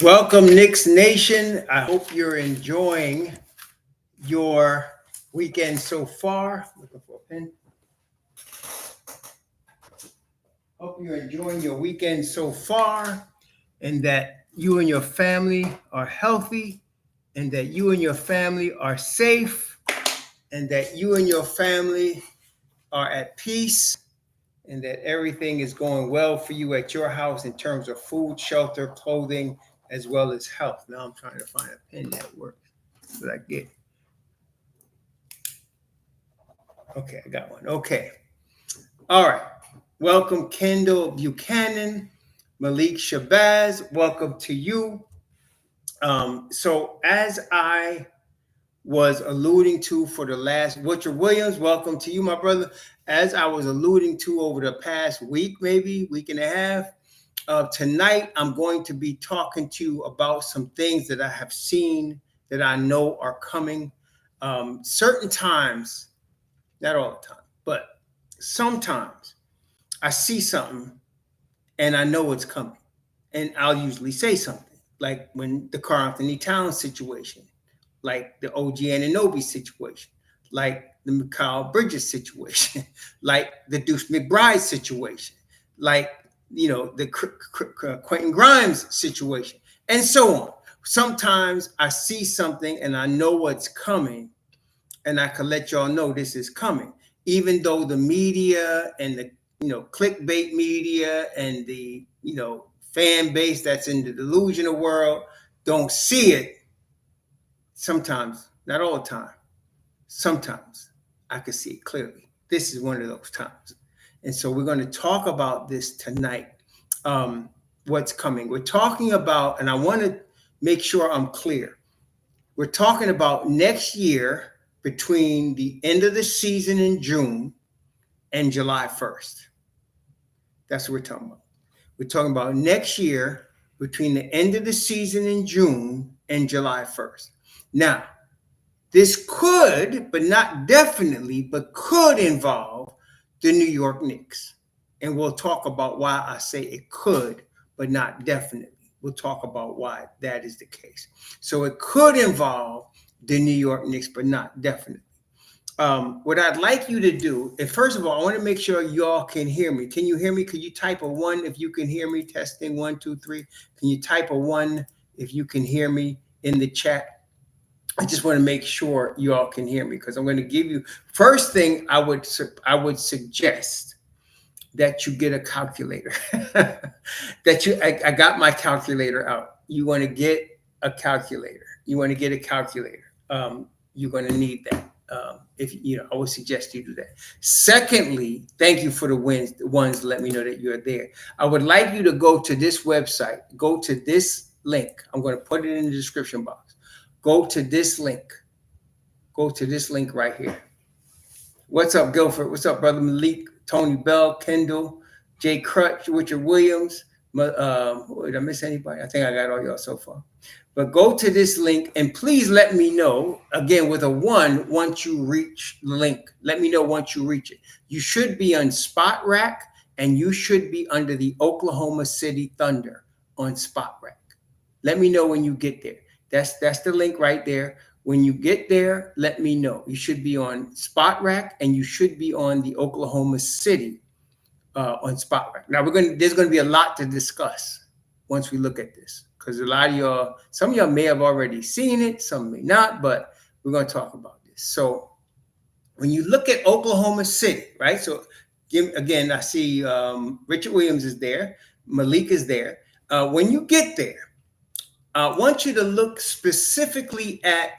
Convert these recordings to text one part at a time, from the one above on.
Welcome, Knicks Nation. I hope you're enjoying your weekend so far. Looking for a pen. Hope you're enjoying your weekend so far and that you and your family are healthy and that you and your family are safe and that you and your family are at peace and that everything is going well for you at your house in terms of food, shelter, clothing, as well as health. Now I'm trying to find a pen that works. What did I get? Okay, I got one. Okay. All right. Welcome, Kendall Buchanan, Malik Shabazz. Welcome to you. So, as I was alluding to for the last, Richard Williams, welcome to you, my brother. As I was alluding to over the past week, maybe week and a half, tonight I'm going to be talking to you about some things that I have seen that I know are coming. Certain times, not all the time, but sometimes I see something and I know it's coming. And I'll usually say something like when the Carl Anthony Towns situation, like the OG Anunoby situation, like the Mikal Bridges situation, like the Deuce McBride situation, like, the Quentin Grimes situation, and so on. Sometimes I see something and I know what's coming, and I can let y'all know this is coming, even though the media and the clickbait media and the fan base that's in the delusional world don't see it. Sometimes, not all the time. Sometimes I can see it clearly. This is one of those times, and so we're going to talk about this tonight. What's coming? We're talking about, and I want to make sure I'm clear. We're talking about next year between the end of the season in June and July 1st. That's what we're talking about. We're talking about next year between the end of the season in June and July 1st. Now, this could, but not definitely, but could involve the New York Knicks. And we'll talk about why I say it could, but not definitely. We'll talk about why that is the case. So it could involve the New York Knicks, but not definitely. What I'd like you to do, and first of all, I want to make sure y'all can hear me. Can you hear me? Could you type a 1 if you can hear me? Testing 1, 2, 3. Can you type a 1 if you can hear me in the chat? I just want to make sure you all can hear me because I'm going to give you first thing I would suggest that you get a calculator. I got my calculator out. You want to get a calculator. You're going to need that. I would suggest you do that. Secondly, thank you for the ones to let me know that you're there. I would like you to go to this website. Go to this link. I'm going to put it in the description box. Go to this link. Go to this link right here. What's up, Guilford? What's up, brother Malik, Tony Bell, Kendall, Jay Crutch, Richard Williams? Did I miss anybody? I think I got all y'all so far. But go to this link and please let me know, again, with a 1 once you reach the link. Let me know once you reach it. You should be on Spot Rack and you should be under the Oklahoma City Thunder on Spot Rack. Let me know when you get there. That's the link right there. When you get there, let me know. You should be on Spot Rack and you should be on the Oklahoma City on Spot Rack. Now there's going to be a lot to discuss once we look at this because a lot of y'all, some of y'all may have already seen it, some may not, but we're going to talk about this. So when you look at Oklahoma City, right? So again, I see Richard Williams is there, Malik is there. When you get there, I want you to look specifically at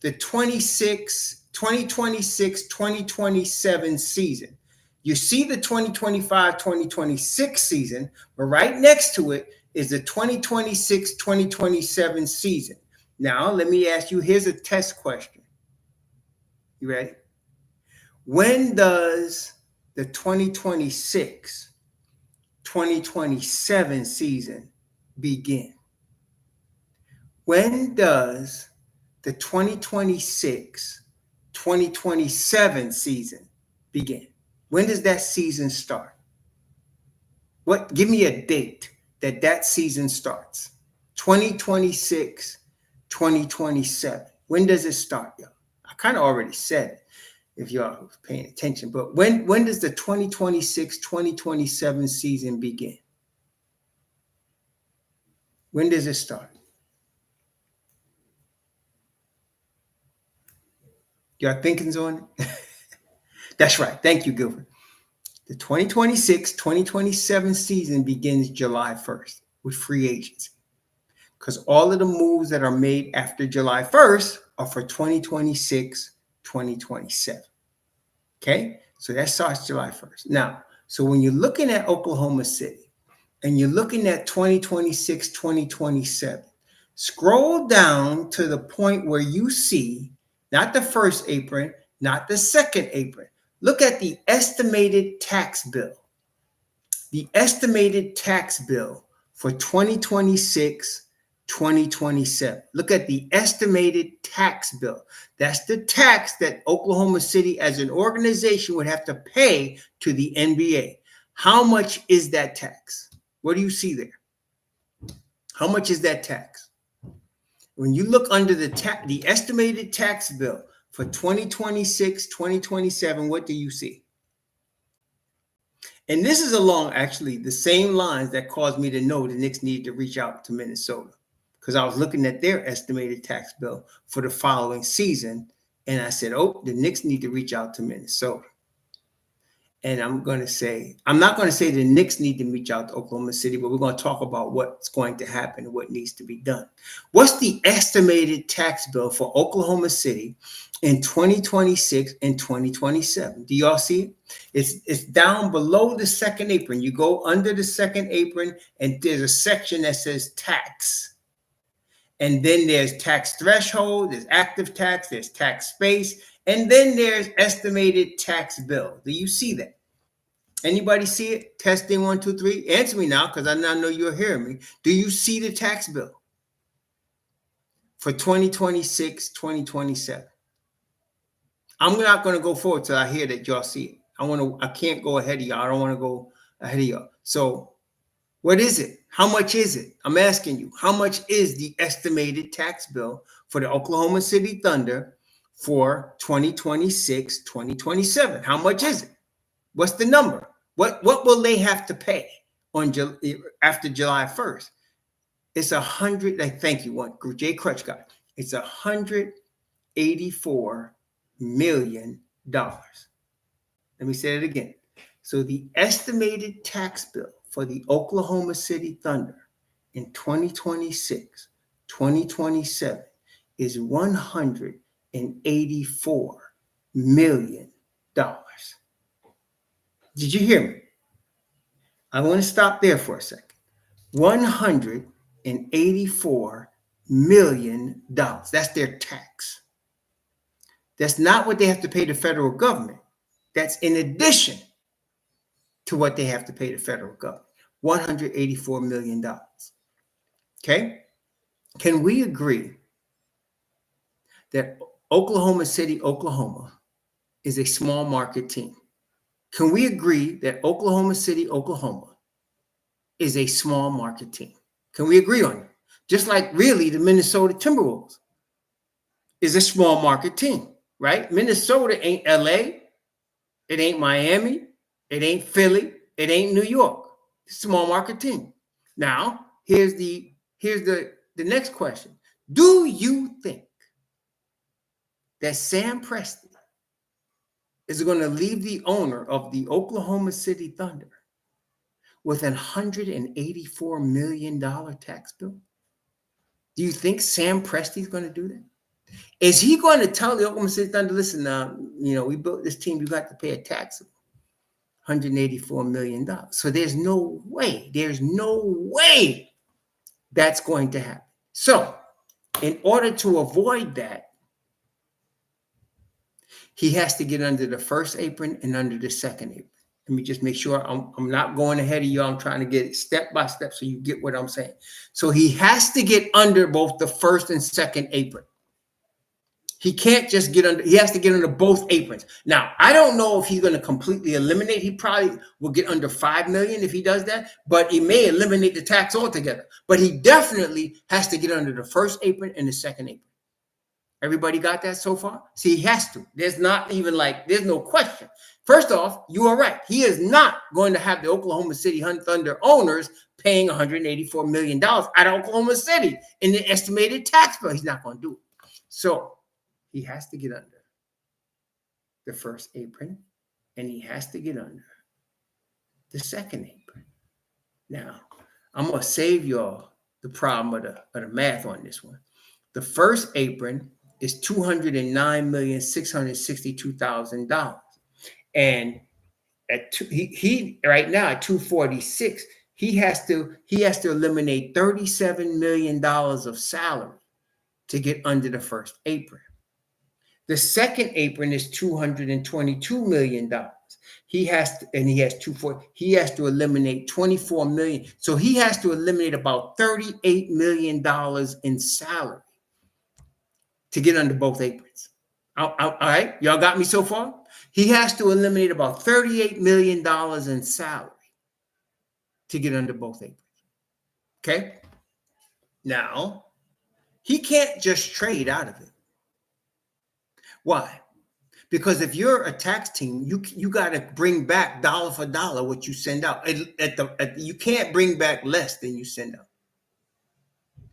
the 2026-2027 season. You see the 2025-2026 season, but right next to it is the 2026-2027 season. Now, let me ask you, here's a test question. You ready? When does the 2026-2027 season begin? When does the 2026-2027 season begin? When does that season start? Give me a date that season starts. 2026, 2027. When does it start, y'all? I kind of already said it if y'all was paying attention, but when does the 2026, 2027 season begin? When does it start? Y'all thinking's on it? That's right. Thank you, Gilbert. The 2026, 2027 season begins July 1st with free agency, because all of the moves that are made after July 1st are for 2026, 2027. Okay? So that starts July 1st. Now, so when you're looking at Oklahoma City and you're looking at 2026, 2027, scroll down to the point where you see not the first apron, not the second apron. Look at the estimated tax bill. The estimated tax bill for 2026, 2027. Look at the estimated tax bill. That's the tax that Oklahoma City as an organization would have to pay to the NBA. How much is that tax? What do you see there? How much is that tax? When you look under the estimated tax bill for 2026, 2027, what do you see? And this is along actually the same lines that caused me to know the Knicks needed to reach out to Minnesota, because I was looking at their estimated tax bill for the following season. And I said, oh, the Knicks need to reach out to Minnesota. And I'm not going to say the Knicks need to reach out to Oklahoma City, but we're going to talk about what's going to happen and what needs to be done. What's the estimated tax bill for Oklahoma City in 2026 and 2027? Do y'all see it? It's down below the second apron. You go under the second apron, and there's a section that says tax. And then there's tax threshold, there's active tax, there's tax space, and then there's estimated tax bill. Do you see that? Anybody see it? Testing 1, 2, 3. Answer me now, because I now know you're hearing me. Do you see the tax bill for 2026, 2027? I'm not going to go forward till I hear that y'all see it. I can't go ahead of y'all. I don't want to go ahead of y'all. So what is it? How much is it? I'm asking you, how much is the estimated tax bill for the Oklahoma City Thunder for 2026, 2027? How much is it? What's the number? What will they have to pay after July 1st? It's 100. Thank you, Jay Crutch got it. It's $184 million. Let me say it again. So the estimated tax bill for the Oklahoma City Thunder in 2026, 2027 is $184 million. Did you hear me? I want to stop there for a second. $184 million. That's their tax. That's not what they have to pay the federal government. That's in addition to what they have to pay the federal government. $184 million. Okay? Can we agree that Oklahoma City, Oklahoma is a small market team? Can we agree that Oklahoma City, Oklahoma is a small market team? Can we agree on it? Just like really the Minnesota Timberwolves is a small market team, right? Minnesota ain't LA. It ain't Miami. It ain't Philly. It ain't New York. It's a small market team. Now, here's the next question. Do you think that Sam Presti is going to leave the owner of the Oklahoma City Thunder with an $184 million tax bill? Do you think Sam Presti is going to do that? Is he going to tell the Oklahoma City Thunder, listen, we built this team, you got to pay a tax of $184 million. So there's no way that's going to happen. So in order to avoid that, he has to get under the first apron and under the second apron. Let me just make sure I'm not going ahead of you. I'm trying to get it step by step so you get what I'm saying. So he has to get under both the first and second apron. He can't just get under, he has to get under both aprons. Now, I don't know if he's going to completely eliminate. He probably will get under 5 million if he does that, but he may eliminate the tax altogether. But he definitely has to get under the first apron and the second apron. Everybody got that so far? See, he has to. There's not even like, there's no question. First off, you are right. He is not going to have the Oklahoma City Thunder owners paying $184 million out of Oklahoma City in the estimated tax bill. He's not going to do it. So he has to get under the first apron, and he has to get under the second apron. Now, I'm going to save y'all the problem of the math on this one. The first apron is $209,662,000. And he right now at 246, he has to eliminate $37 million of salary to get under the first apron. The second apron is $222 million. He has to eliminate $24 million. So he has to eliminate about $38 million in salary to get under both aprons. All right, y'all got me so far? He has to eliminate about $38 million in salary to get under both aprons. Okay? Now, he can't just trade out of it. Why? Because if you're a tax team, you got to bring back dollar for dollar what you send out. You can't bring back less than you send out.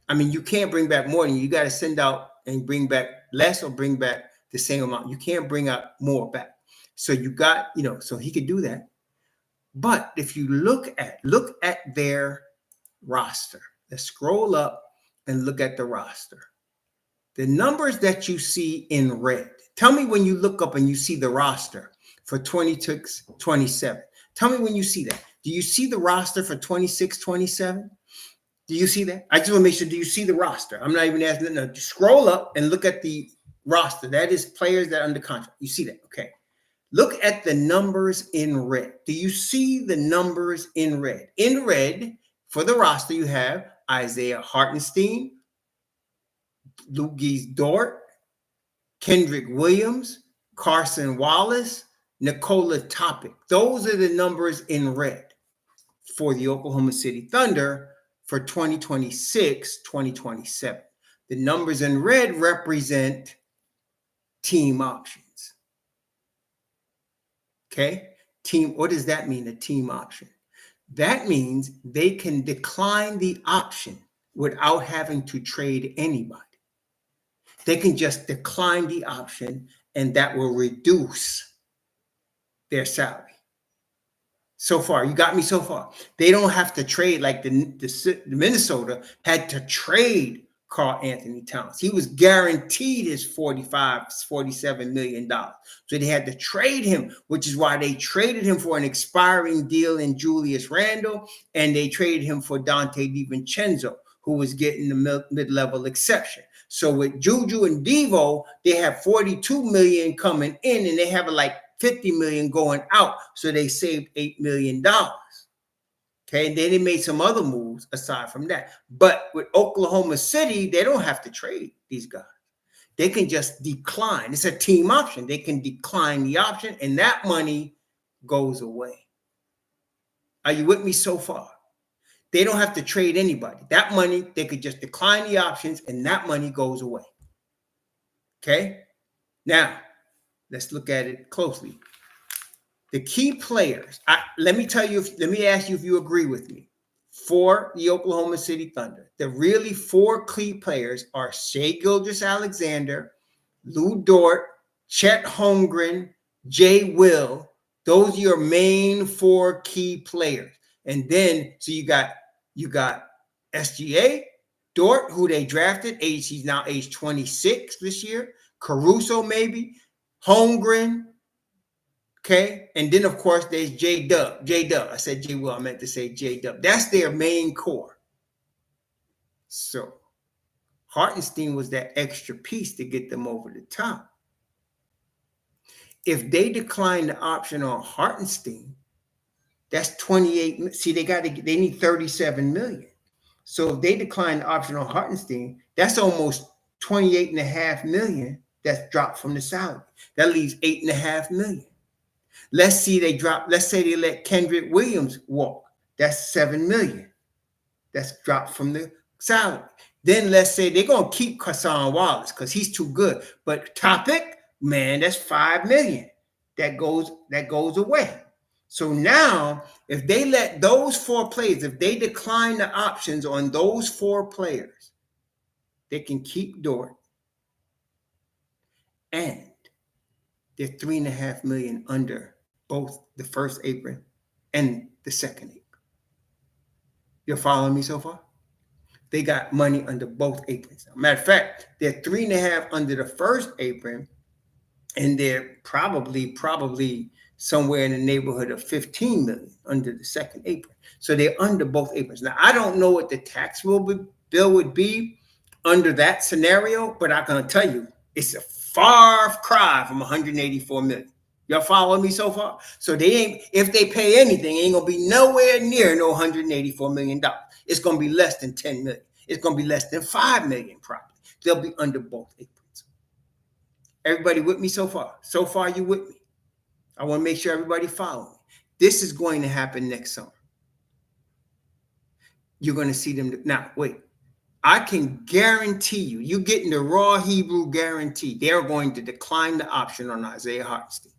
I mean, you can't bring back more than you got to send out and bring back less or bring back the same amount. You can't bring out more back. So you got, so he could do that. But if you look at their roster, let's scroll up and look at the roster. The numbers that you see in red, tell me when you look up and you see the roster for 26, 27. Tell me when you see that. Do you see the roster for 26, 27? Do you see that? I just want to make sure, do you see the roster? I'm not even asking. No, just scroll up and look at the roster. That is players that are under contract. You see that? Okay. Look at the numbers in red. Do you see the numbers in red? In red, for the roster, you have Isaiah Hartenstein, Luguis Dort, Kendrick Williams, Carson Wallace, Nikola Topic. Those are the numbers in red for the Oklahoma City Thunder for 2026, 2027. The numbers in red represent team options. Okay? What does that mean, a team option? That means they can decline the option without having to trade anybody. They can just decline the option, and that will reduce their salary. So far, you got me so far. They don't have to trade like the Minnesota had to trade Karl Anthony Towns. He was guaranteed his $47 million. So they had to trade him, which is why they traded him for an expiring deal in Julius Randle, and they traded him for Dante DiVincenzo, who was getting the mid-level exception. So with Juju and Devo, they have $42 million coming in, and they have like $50 million going out. So they saved $8 million. Okay, and then they made some other moves aside from that. But with Oklahoma City, they don't have to trade these guys. They can just decline. It's a team option. They can decline the option, and that money goes away. Are you with me so far? They don't have to trade anybody. That money, they could just decline the options, and that money goes away. Okay? Now, let's look at it closely. The key players, let me ask you if you agree with me. For the Oklahoma City Thunder, the really four key players are Shai Gilgeous-Alexander, Lou Dort, Chet Holmgren, Jay Will. Those are your main four key players. And then, so you got SGA, Dort, who they drafted, he's now age 26 this year. Caruso, maybe. Holmgren. Okay. And then, of course, there's J-Dub. I said J Will. I meant to say J-Dub. That's their main core. So Hartenstein was that extra piece to get them over the top. If they decline the option on Hartenstein, that's 28. See, they need 37 million. So if they decline the option on Hartenstein, that's almost 28.5 million that's dropped from the salary. That leaves $8.5 million. Let's say they let Kendrick Williams walk. That's $7 million. That's dropped from the salary. Then let's say they're gonna keep Cason Wallace because he's too good. But Topic, man, that's $5 million. That goes away. So now, if they let those 4 players, if they decline the options on those 4 players, they can keep Dort, and they're $3.5 million under both the first apron and the second apron. You're following me so far? They got money under both aprons. Matter of fact, they're 3.5 under the first apron, and they're probably somewhere in the neighborhood of 15 million under the second apron. So they're under both aprons. Now, I don't know what the tax bill would be under that scenario, but I'm gonna tell you, it's a far cry from 184 million. Y'all following me so far? So they ain't, if they pay anything, it ain't gonna be nowhere near no $184 million. It's gonna be less than 10 million. It's gonna be less than 5 million probably. They'll be under both aprons. Everybody with me so far? So far, you with me? I want to make sure everybody follow me. This is going to happen next summer. You're going to see them. Now, wait. I can guarantee you, you're getting the raw Hebrew guarantee, they're going to decline the option on Isaiah Hartenstein.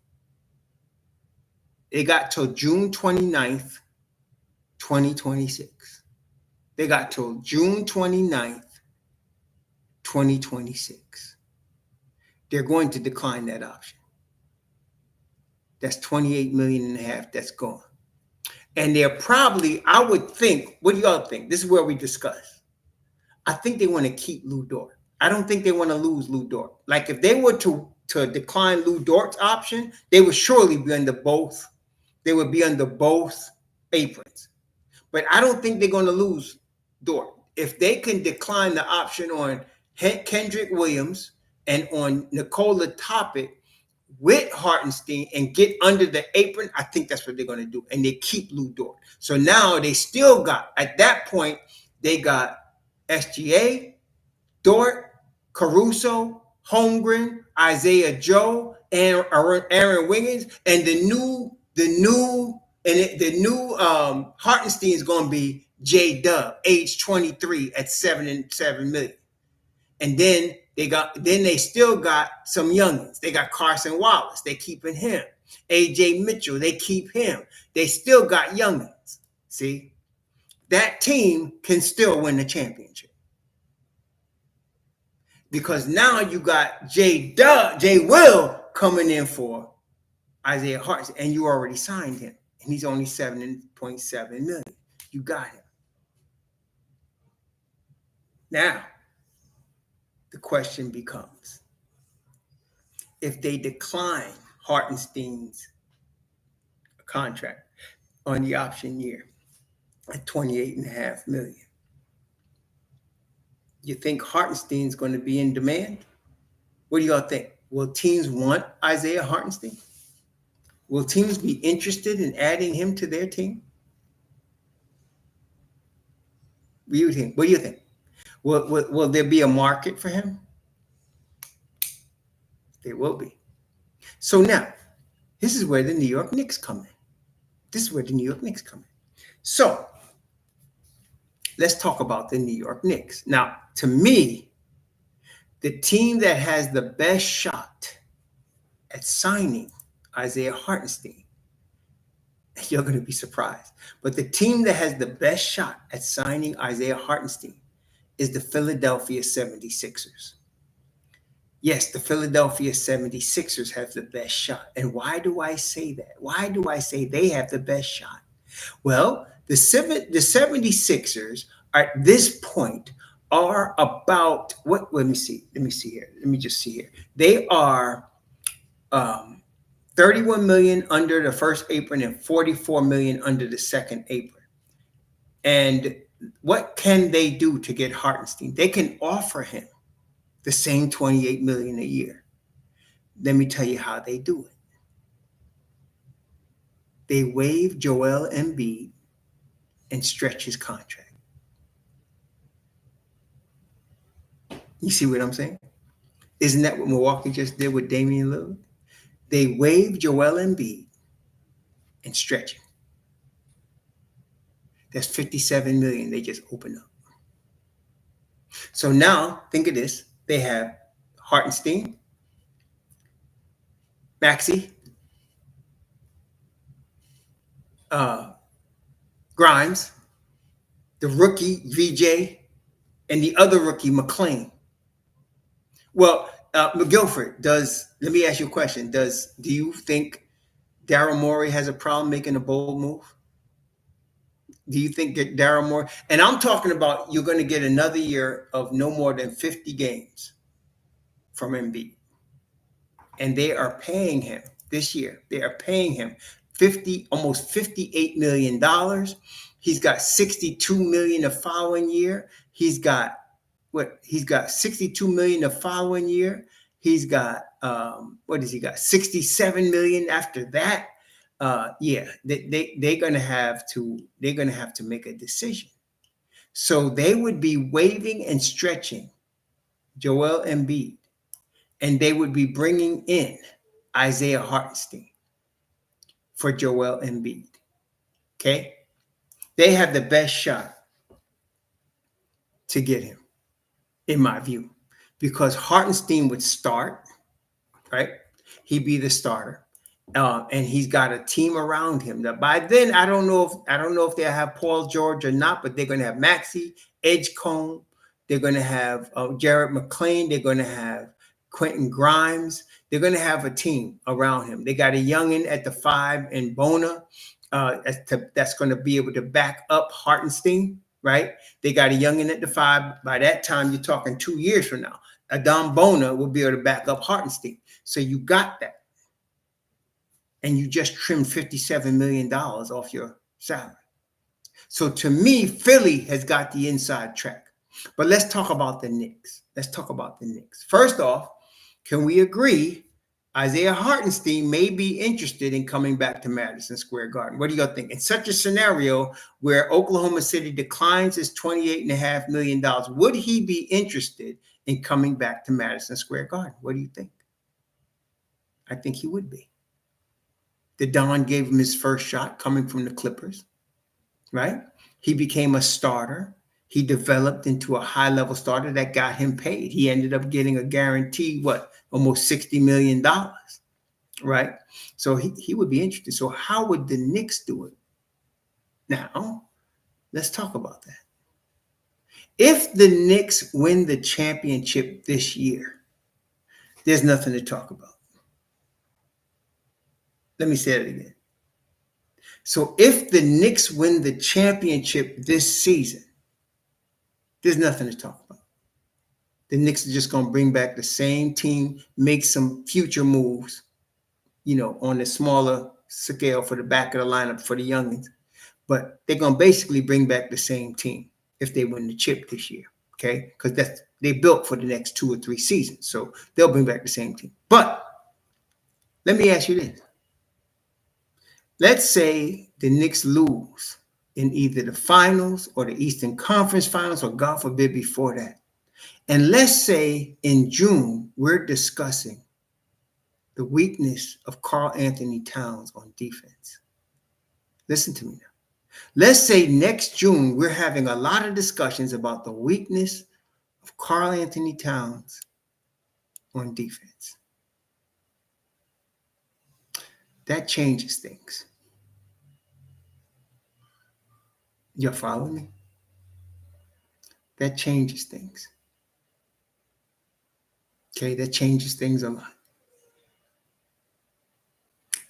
They got till June 29th, 2026. They got till June 29th, 2026. They're going to decline that option. That's 28 million and a half that's gone. And they're probably, I would think, what do y'all think? This is where we discuss. I think they want to keep Lou Dort. I don't think they want to lose Lou Dort. Like if they were to decline Lou Dort's option, they would surely be under both. They would be under both aprons. But I don't think they're going to lose Dort. If they can decline the option on Kendrick Williams and on Nikola Topic with Hartenstein and get under the apron, I think that's what they're going to do. And they keep Lou Dort. So now they still got, at that point, they got SGA, Dort, Caruso, Holmgren, Isaiah Joe, and Aaron Wiggins, and the new Hartenstein is going to be J Dub, age 23 at $7 million. And then they still got some youngins. They got Carson Wallace. They keeping him. AJ Mitchell. They keep him. They still got youngins. See, that team can still win the championship because now you got J Will coming in for Isaiah Hartenstein, and you already signed him, and he's only $7.7 million. You got him. Now, the question becomes, if they decline Hartenstein's contract on the option year at $28.5 million, you think Hartenstein's going to be in demand? What do y'all think? Will teams want Isaiah Hartenstein? Will teams be interested in adding him to their team? What do you think? Will there be a market for him? There will be. So now, this is where the New York Knicks come in. So, let's talk about the New York Knicks. Now, to me, the team that has the best shot at signing Isaiah Hartenstein, you're going to be surprised, but the team that has the best shot at signing Isaiah Hartenstein is the Philadelphia 76ers. Yes, the Philadelphia 76ers have the best shot. And why do I say that? Why do I say they have the best shot? Well, the 76ers at this point are about what? Let me see here. Let me just see here. They are 31 million under the first apron and 44 million under the second apron. And what can they do to get Hartenstein? They can offer him the same 28 million a year. Let me tell you how they do it. They waive Joel Embiid and stretch his contract. You see what I'm saying? Isn't that what Milwaukee just did with Damian Lillard? They waived Joel Embiid and stretch him. That's $57 million they just opened up. So now think of this: they have Hartenstein, Maxey, uh, Grimes, the rookie VJ, and the other rookie McLean. Well, McGilford, let me ask you a question. Do you think Daryl Morey has a problem making a bold move? Do you think that Daryl Morey, and I'm talking about you're going to get another year of no more than 50 games from Embiid, and they are paying him this year. They are paying him almost $58 million. He's got 62 million the following year. He's got 62 million the following year. He's got what has he got? 67 million after that. Yeah, they're gonna have to make a decision. So they would be waiving and stretching Joel Embiid, and they would be bringing in Isaiah Hartenstein for Joel Embiid. Okay, they have the best shot to get him, in my view, because Hartenstein would start, right? He'd be the starter, and he's got a team around him. That by then, I don't know if they'll have Paul George or not, but they're going to have Maxey, Edgecombe. They're going to have Jared McLean. They're going to have Quentin Grimes. They're going to have a team around him. They got a youngin at the 5 in Bona that's going to be able to back up Hartenstein, right? They got a youngin at the 5. By that time, you're talking 2 years from now. Adam Bona will be able to back up Hartenstein. So you got that. And you just trimmed $57 million off your salary. So to me, Philly has got the inside track. But let's talk about the Knicks. First off, can we agree Isaiah Hartenstein may be interested in coming back to Madison Square Garden? What do you think? In such a scenario where Oklahoma City declines his $28.5 million, would he be interested in coming back to Madison Square Garden? What do you think? I think he would be. The Don gave him his first shot coming from the Clippers, right? He became a starter. He developed into a high-level starter that got him paid. He ended up getting a guarantee, almost $60 million, right? So he would be interested. So how would the Knicks do it? Now, let's talk about that. If the Knicks win the championship this year, there's nothing to talk about. Let me say it again. So if the Knicks win the championship this season, there's nothing to talk about. The Knicks are just going to bring back the same team, make some future moves, on the smaller scale for the back of the lineup for the youngins. But they're going to basically bring back the same team if they win the chip this year, okay? Because they built for the next 2 or 3 seasons. So they'll bring back the same team. But let me ask you this. Let's say the Knicks lose in either the finals or the Eastern Conference Finals, or God forbid before that. And let's say in June, we're discussing the weakness of Karl Anthony Towns on defense. Listen to me now. Let's say next June, we're having a lot of discussions about the weakness of Karl Anthony Towns on defense. That changes things. You're following me? That changes things. Okay, that changes things a lot.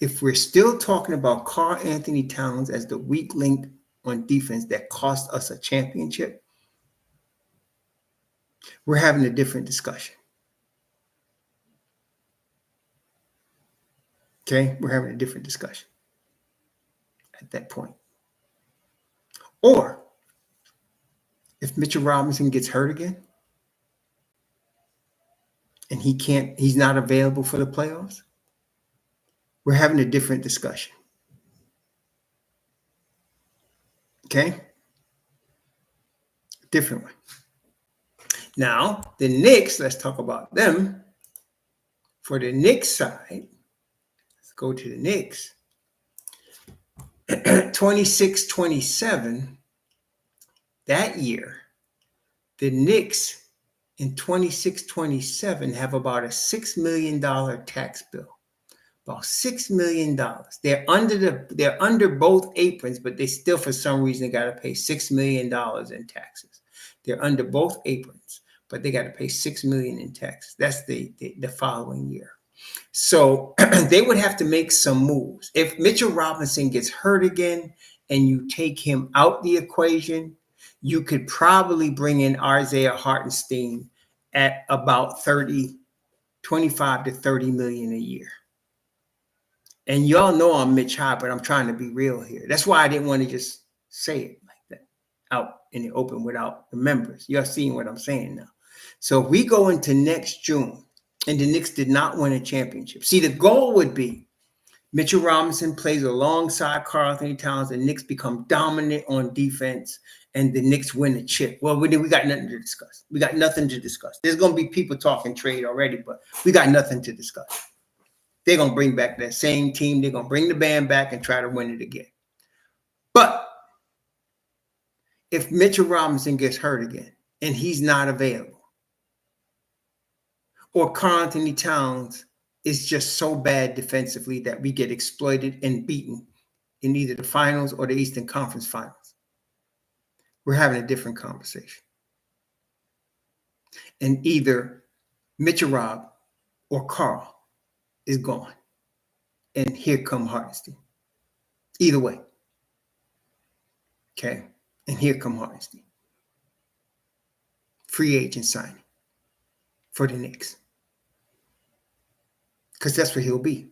If we're still talking about Karl Anthony Towns as the weak link on defense that cost us a championship, we're having a different discussion. Okay, we're having a different discussion at that point. Or if Mitchell Robinson gets hurt again and he's not available for the playoffs, we're having a different discussion. Okay? Different one. Now, the Knicks, let's talk about them. For the Knicks side, let's go to the Knicks. 26-27, that year, the Knicks in 26-27 have about a $6 million tax bill. About $6 million. They're under both aprons, but they still, for some reason, got to pay $6 million in taxes. They're under both aprons, but they got to pay $6 million in taxes. That's the following year. So they would have to make some moves. If Mitchell Robinson gets hurt again and you take him out the equation, you could probably bring in Isaiah Hartenstein at about 25 to 30 million a year. And y'all know I'm Mitch High, but I'm trying to be real here. That's why I didn't want to just say it like that out in the open without the members. You're seeing what I'm saying now. So if we go into next June and the Knicks did not win a championship, see, the goal would be Mitchell Robinson plays alongside Karl-Anthony Towns, and Knicks become dominant on defense, and the Knicks win a chip. Well, we got nothing to discuss. We got nothing to discuss. There's going to be people talking trade already, but we got nothing to discuss. They're going to bring back that same team. They're going to bring the band back and try to win it again. But if Mitchell Robinson gets hurt again and he's not available, or Karl-Anthony Towns is just so bad defensively that we get exploited and beaten in either the finals or the Eastern Conference Finals, we're having a different conversation. And either Mitchell Rob or Carl is gone. And here come Hartenstein. Either way. Okay. And here come Hartenstein. Free agent signing for the Knicks. Because that's where he'll be.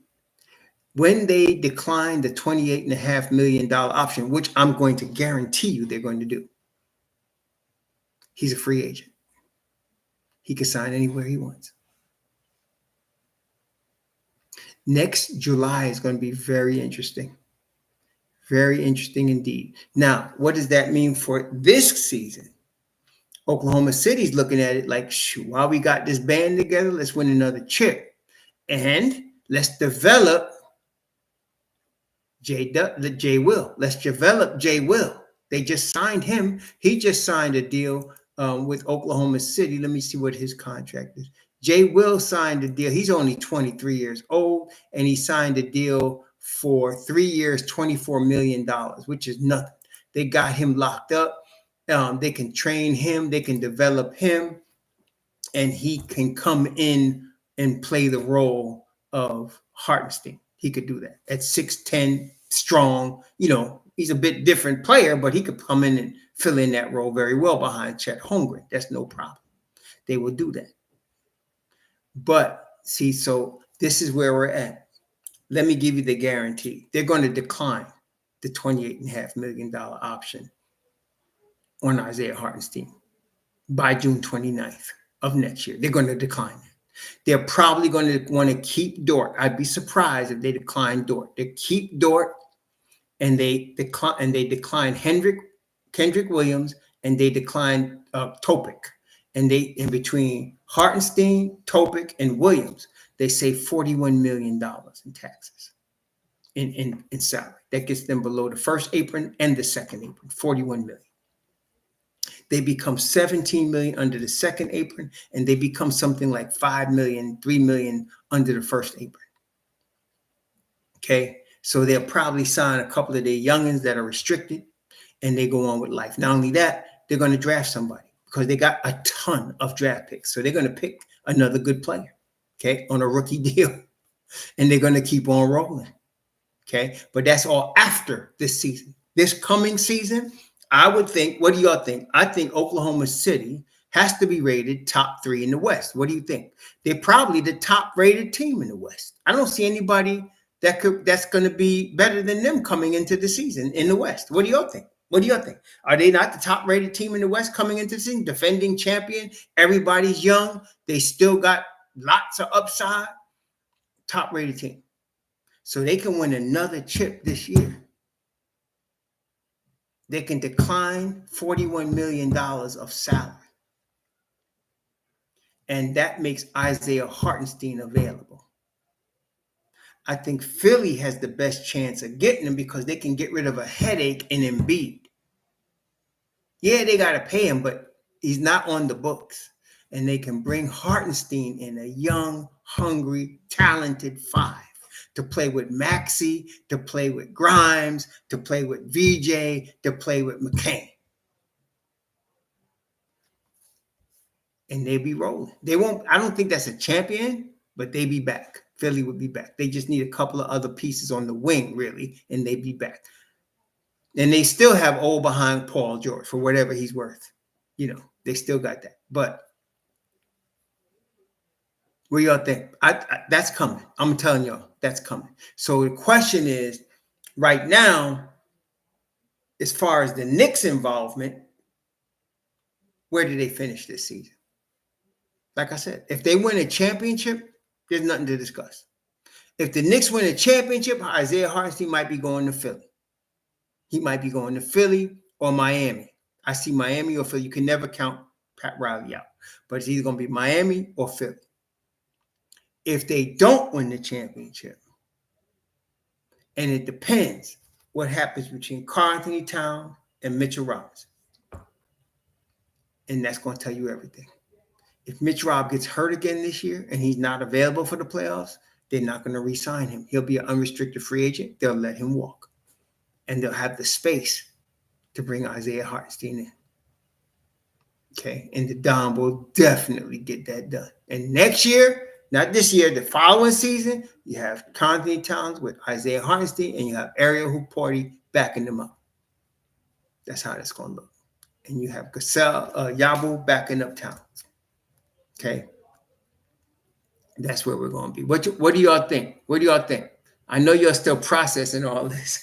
When they decline the $28.5 million option, which I'm going to guarantee you they're going to do, he's a free agent. He can sign anywhere he wants. Next July is going to be very interesting. Very interesting indeed. Now, what does that mean for this season? Oklahoma City's looking at it like, shoot, while we got this band together, let's win another chip. And let's develop J. Will. Let's develop J. Will. They just signed him. He just signed a deal with Oklahoma City. Let me see what his contract is. Jay Will signed a deal. He's only 23 years old, and he signed a deal for 3 years, $24 million, which is nothing. They got him locked up. They can train him. They can develop him, and he can come in and play the role of Hartenstein. He could do that at 6'10", strong. You know, he's a bit different player, but he could come in and fill in that role very well behind Chet Holmgren. That's no problem. They will do that. But see, so this is where we're at. Let me give you the guarantee. They're going to decline the $28.5 million option on Isaiah Hartenstein by June 29th of next year. They're going to decline it. They're probably going to want to keep Dort. I'd be surprised if they decline Dort. They keep Dort, and they decline Kendrick Williams, and they decline Topic. And they, in between Hartenstein, Topic, and Williams, they save $41 million in taxes in salary. That gets them below the first apron and the second apron, $41 million. They become $17 million under the second apron, and they become something like $5 million, $3 million under the first apron. Okay, so they'll probably sign a couple of their youngins that are restricted, and they go on with life. Not only that, they're going to draft somebody because they got a ton of draft picks. So they're going to pick another good player, okay, on a rookie deal, and they're going to keep on rolling. Okay, but that's all after this season. This coming season, I would think, what do y'all think? I think Oklahoma City has to be rated top 3 in the West. What do you think? They're probably the top rated team in the West. I don't see anybody that's going to be better than them coming into the season in the West. What do y'all think? What do y'all think? Are they not the top rated team in the West coming into the season? Defending champion. Everybody's young. They still got lots of upside. Top rated team. So they can win another chip this year. They can decline $41 million of salary. And that makes Isaiah Hartenstein available. I think Philly has the best chance of getting him because they can get rid of a headache in Embiid. Yeah, they got to pay him, but he's not on the books. And they can bring Hartenstein in, a young, hungry, talented five, to play with Maxey, to play with Grimes, to play with VJ, to play with McCain. And they be rolling. They won't, I don't think that's a champion, but they be back. Philly would be back. They just need a couple of other pieces on the wing, really, and they be back. And they still have old behind Paul George for whatever he's worth. You know, they still got that. But what do y'all think? That's coming. I'm telling y'all, that's coming. So the question is, right now, as far as the Knicks' involvement, where did they finish this season? Like I said, if they win a championship, there's nothing to discuss. If the Knicks win a championship, Isaiah Hartenstein might be going to Philly. He might be going to Philly or Miami. I see Miami or Philly. You can never count Pat Riley out. But it's either going to be Miami or Philly. If they don't win the championship, and it depends what happens between Karl-Anthony Towns and Mitchell Robinson. And that's going to tell you everything. If Mitch Rob gets hurt again this year and he's not available for the playoffs, they're not going to re-sign him. He'll be an unrestricted free agent. They'll let him walk. And they'll have the space to bring Isaiah Hartenstein in. Okay? And the Dom will definitely get that done. And next year, not this year, the following season, you have Karl-Anthony Towns with Isaiah Hartenstein, and you have Ariel Hukporti backing them up. That's how that's going to look. And you have Gasol Yabu backing up Towns. Okay? That's where we're going to be. What do y'all think? What do y'all think? I know you're still processing all this.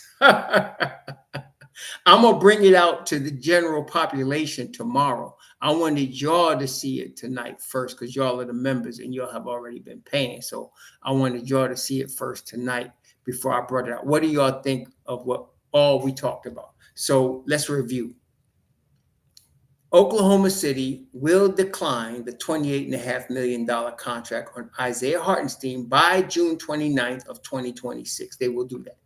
I'm going to bring it out to the general population tomorrow. I wanted y'all to see it tonight first because y'all are the members and y'all have already been paying. So I wanted y'all to see it first tonight before I brought it out. What do y'all think of what all we talked about? So let's review. Oklahoma City will decline the $28.5 million contract on Isaiah Hartenstein by June 29th of 2026. They will do that.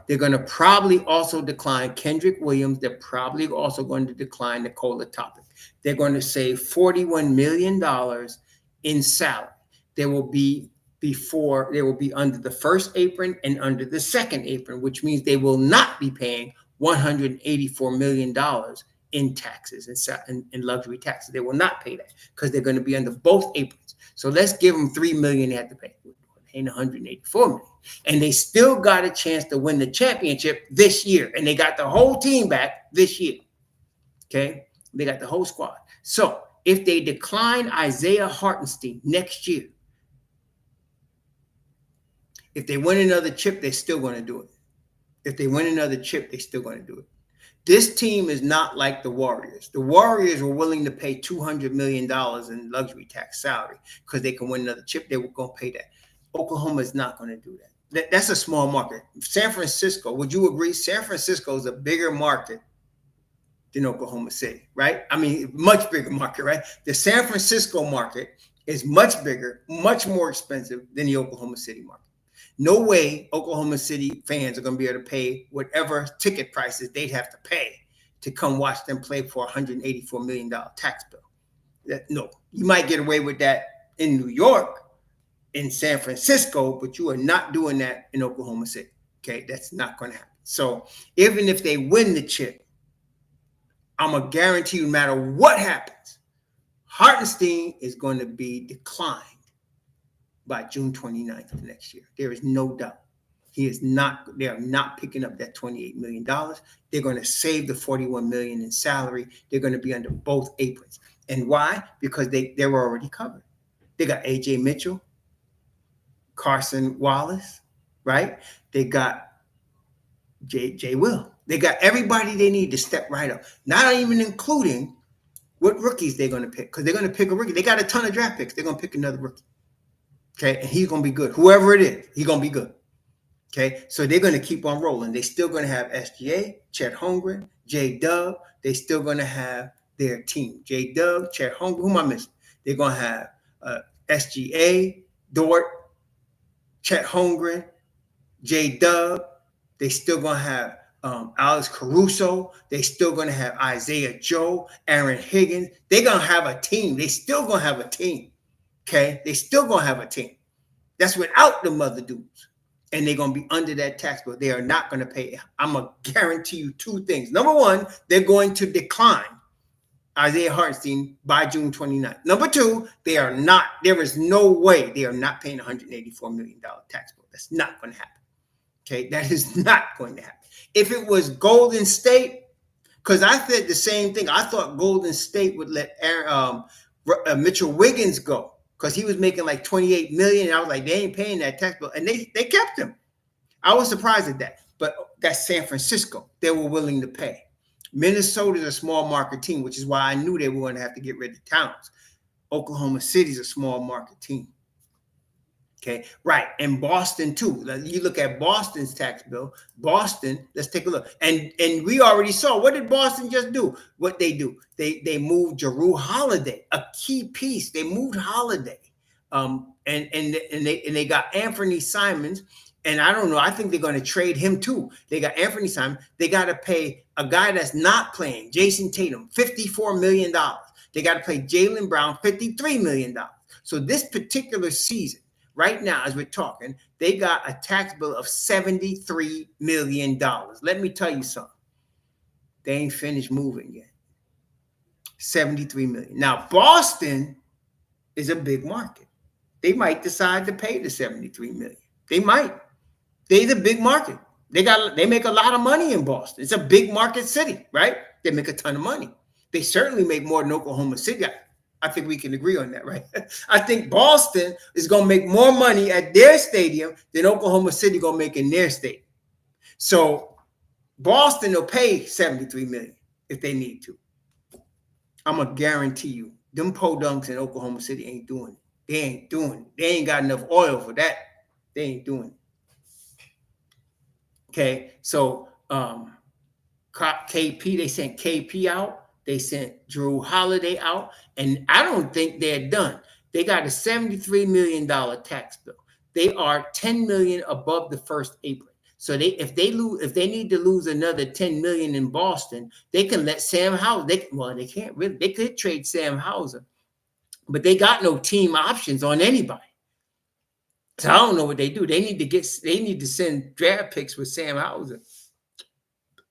They're going to probably also decline Kendrick Williams. They're probably also going to decline Nikola Topic. They're going to save $41 million in salary. They will be under the first apron and under the second apron, which means they will not be paying $184 million in taxes and luxury taxes. They will not pay that because they're going to be under both aprons. So let's give them $3 million they have to pay. Ain't $184 million. And they still got a chance to win the championship this year. And they got the whole team back this year. Okay? They got the whole squad. So if they decline Isaiah Hartenstein next year, if they win another chip, they're still going to do it. If they win another chip, they're still going to do it. This team is not like the Warriors. The Warriors were willing to pay $200 million in luxury tax salary because they can win another chip. They were going to pay that. Oklahoma is not going to do that. That's a small market. San Francisco, would you agree? San Francisco is a bigger market than Oklahoma City, right? I mean, much bigger market, right? The San Francisco market is much bigger, much more expensive than the Oklahoma City market. No way Oklahoma City fans are going to be able to pay whatever ticket prices they'd have to pay to come watch them play for a $184 million tax bill. No, you might get away with that in New York, in San Francisco, but you are not doing that in Oklahoma City. Okay, that's not going to happen. So even if they win the chip, I'm going to guarantee you, no matter what happens, Hartenstein is going to be declined by June 29th of next year. There is no doubt. They are not picking up that $28 million. They're going to save the $41 million in salary. They're going to be under both aprons. And why? Because they were already covered. They got AJ Mitchell, Carson Wallace, right? They got Jay Will. They got everybody they need to step right up. Not even including what rookies they're going to pick, because they're going to pick a rookie. They got a ton of draft picks. They're going to pick another rookie. Okay, and he's going to be good. Whoever it is, he's going to be good. Okay, so they're going to keep on rolling. They're still going to have SGA, Chet Holmgren, J-Dub. They're still going to have their team. J-Dub, Chet Holmgren. Who am I missing? They're going to have SGA, Dort, Chet Holmgren, J Dub. They still gonna have Alex Caruso. They still gonna have Isaiah Joe, Aaron Higgins. They gonna have a team. They still gonna have a team. Okay, they still gonna have a team. That's without the mother dudes. And they're going to be under that tax bill. They are not going to pay. I'm going to guarantee you two things. Number one, they're going to decline Isaiah Hartenstein by June 29th. Number two, they are not, there is no way they are not paying $184 million tax bill. That's not going to happen. Okay, that is not going to happen. If it was Golden State, because I said the same thing. I thought Golden State would let Mitchell Wiggins go, because he was making like $28 million. And I was like, they ain't paying that tax bill. And they kept him. I was surprised at that. But that's San Francisco. They were willing to pay. Minnesota is a small market team, which is why I knew they were going to have to get rid of Towns. Oklahoma City is a small market team. Okay, right. And Boston too. You look at Boston's tax bill. Boston, let's take a look. And we already saw, what did Boston just do? What they do? They moved Jrue Holiday, a key piece. They moved Holiday. And they got Anthony Simons. And I don't know, I think they're going to trade him too. They got Anthony Simons. They got to pay a guy that's not playing, Jason Tatum, $54 million. They got to pay Jaylen Brown $53 million. So this particular season, right now, as we're talking, they got a tax bill of $73 million. Let me tell you something. They ain't finished moving yet. $73 million. Now, Boston is a big market. They might decide to pay the $73 million. They might. They're the big market. They make a lot of money in Boston. It's a big market city, right? They make a ton of money. They certainly make more than Oklahoma City. I think we can agree on that, right? I think Boston is going to make more money at their stadium than Oklahoma City going to make in their stadium. So Boston will pay $73 million if they need to. I'm going to guarantee you, them podunks in Oklahoma City ain't doing it. They ain't doing it. They ain't got enough oil for that. They ain't doing it. Okay, so KP, they sent KP out. They sent Jrue Holiday out, and I don't think they're done. They got a $73 million tax bill. They are $10 million above the first apron. So if they need to lose another $10 million in Boston, they can let Sam Hauser. They can't really. They could trade Sam Hauser, but they got no team options on anybody. So I don't know what they do. They need to send draft picks with Sam Hauser,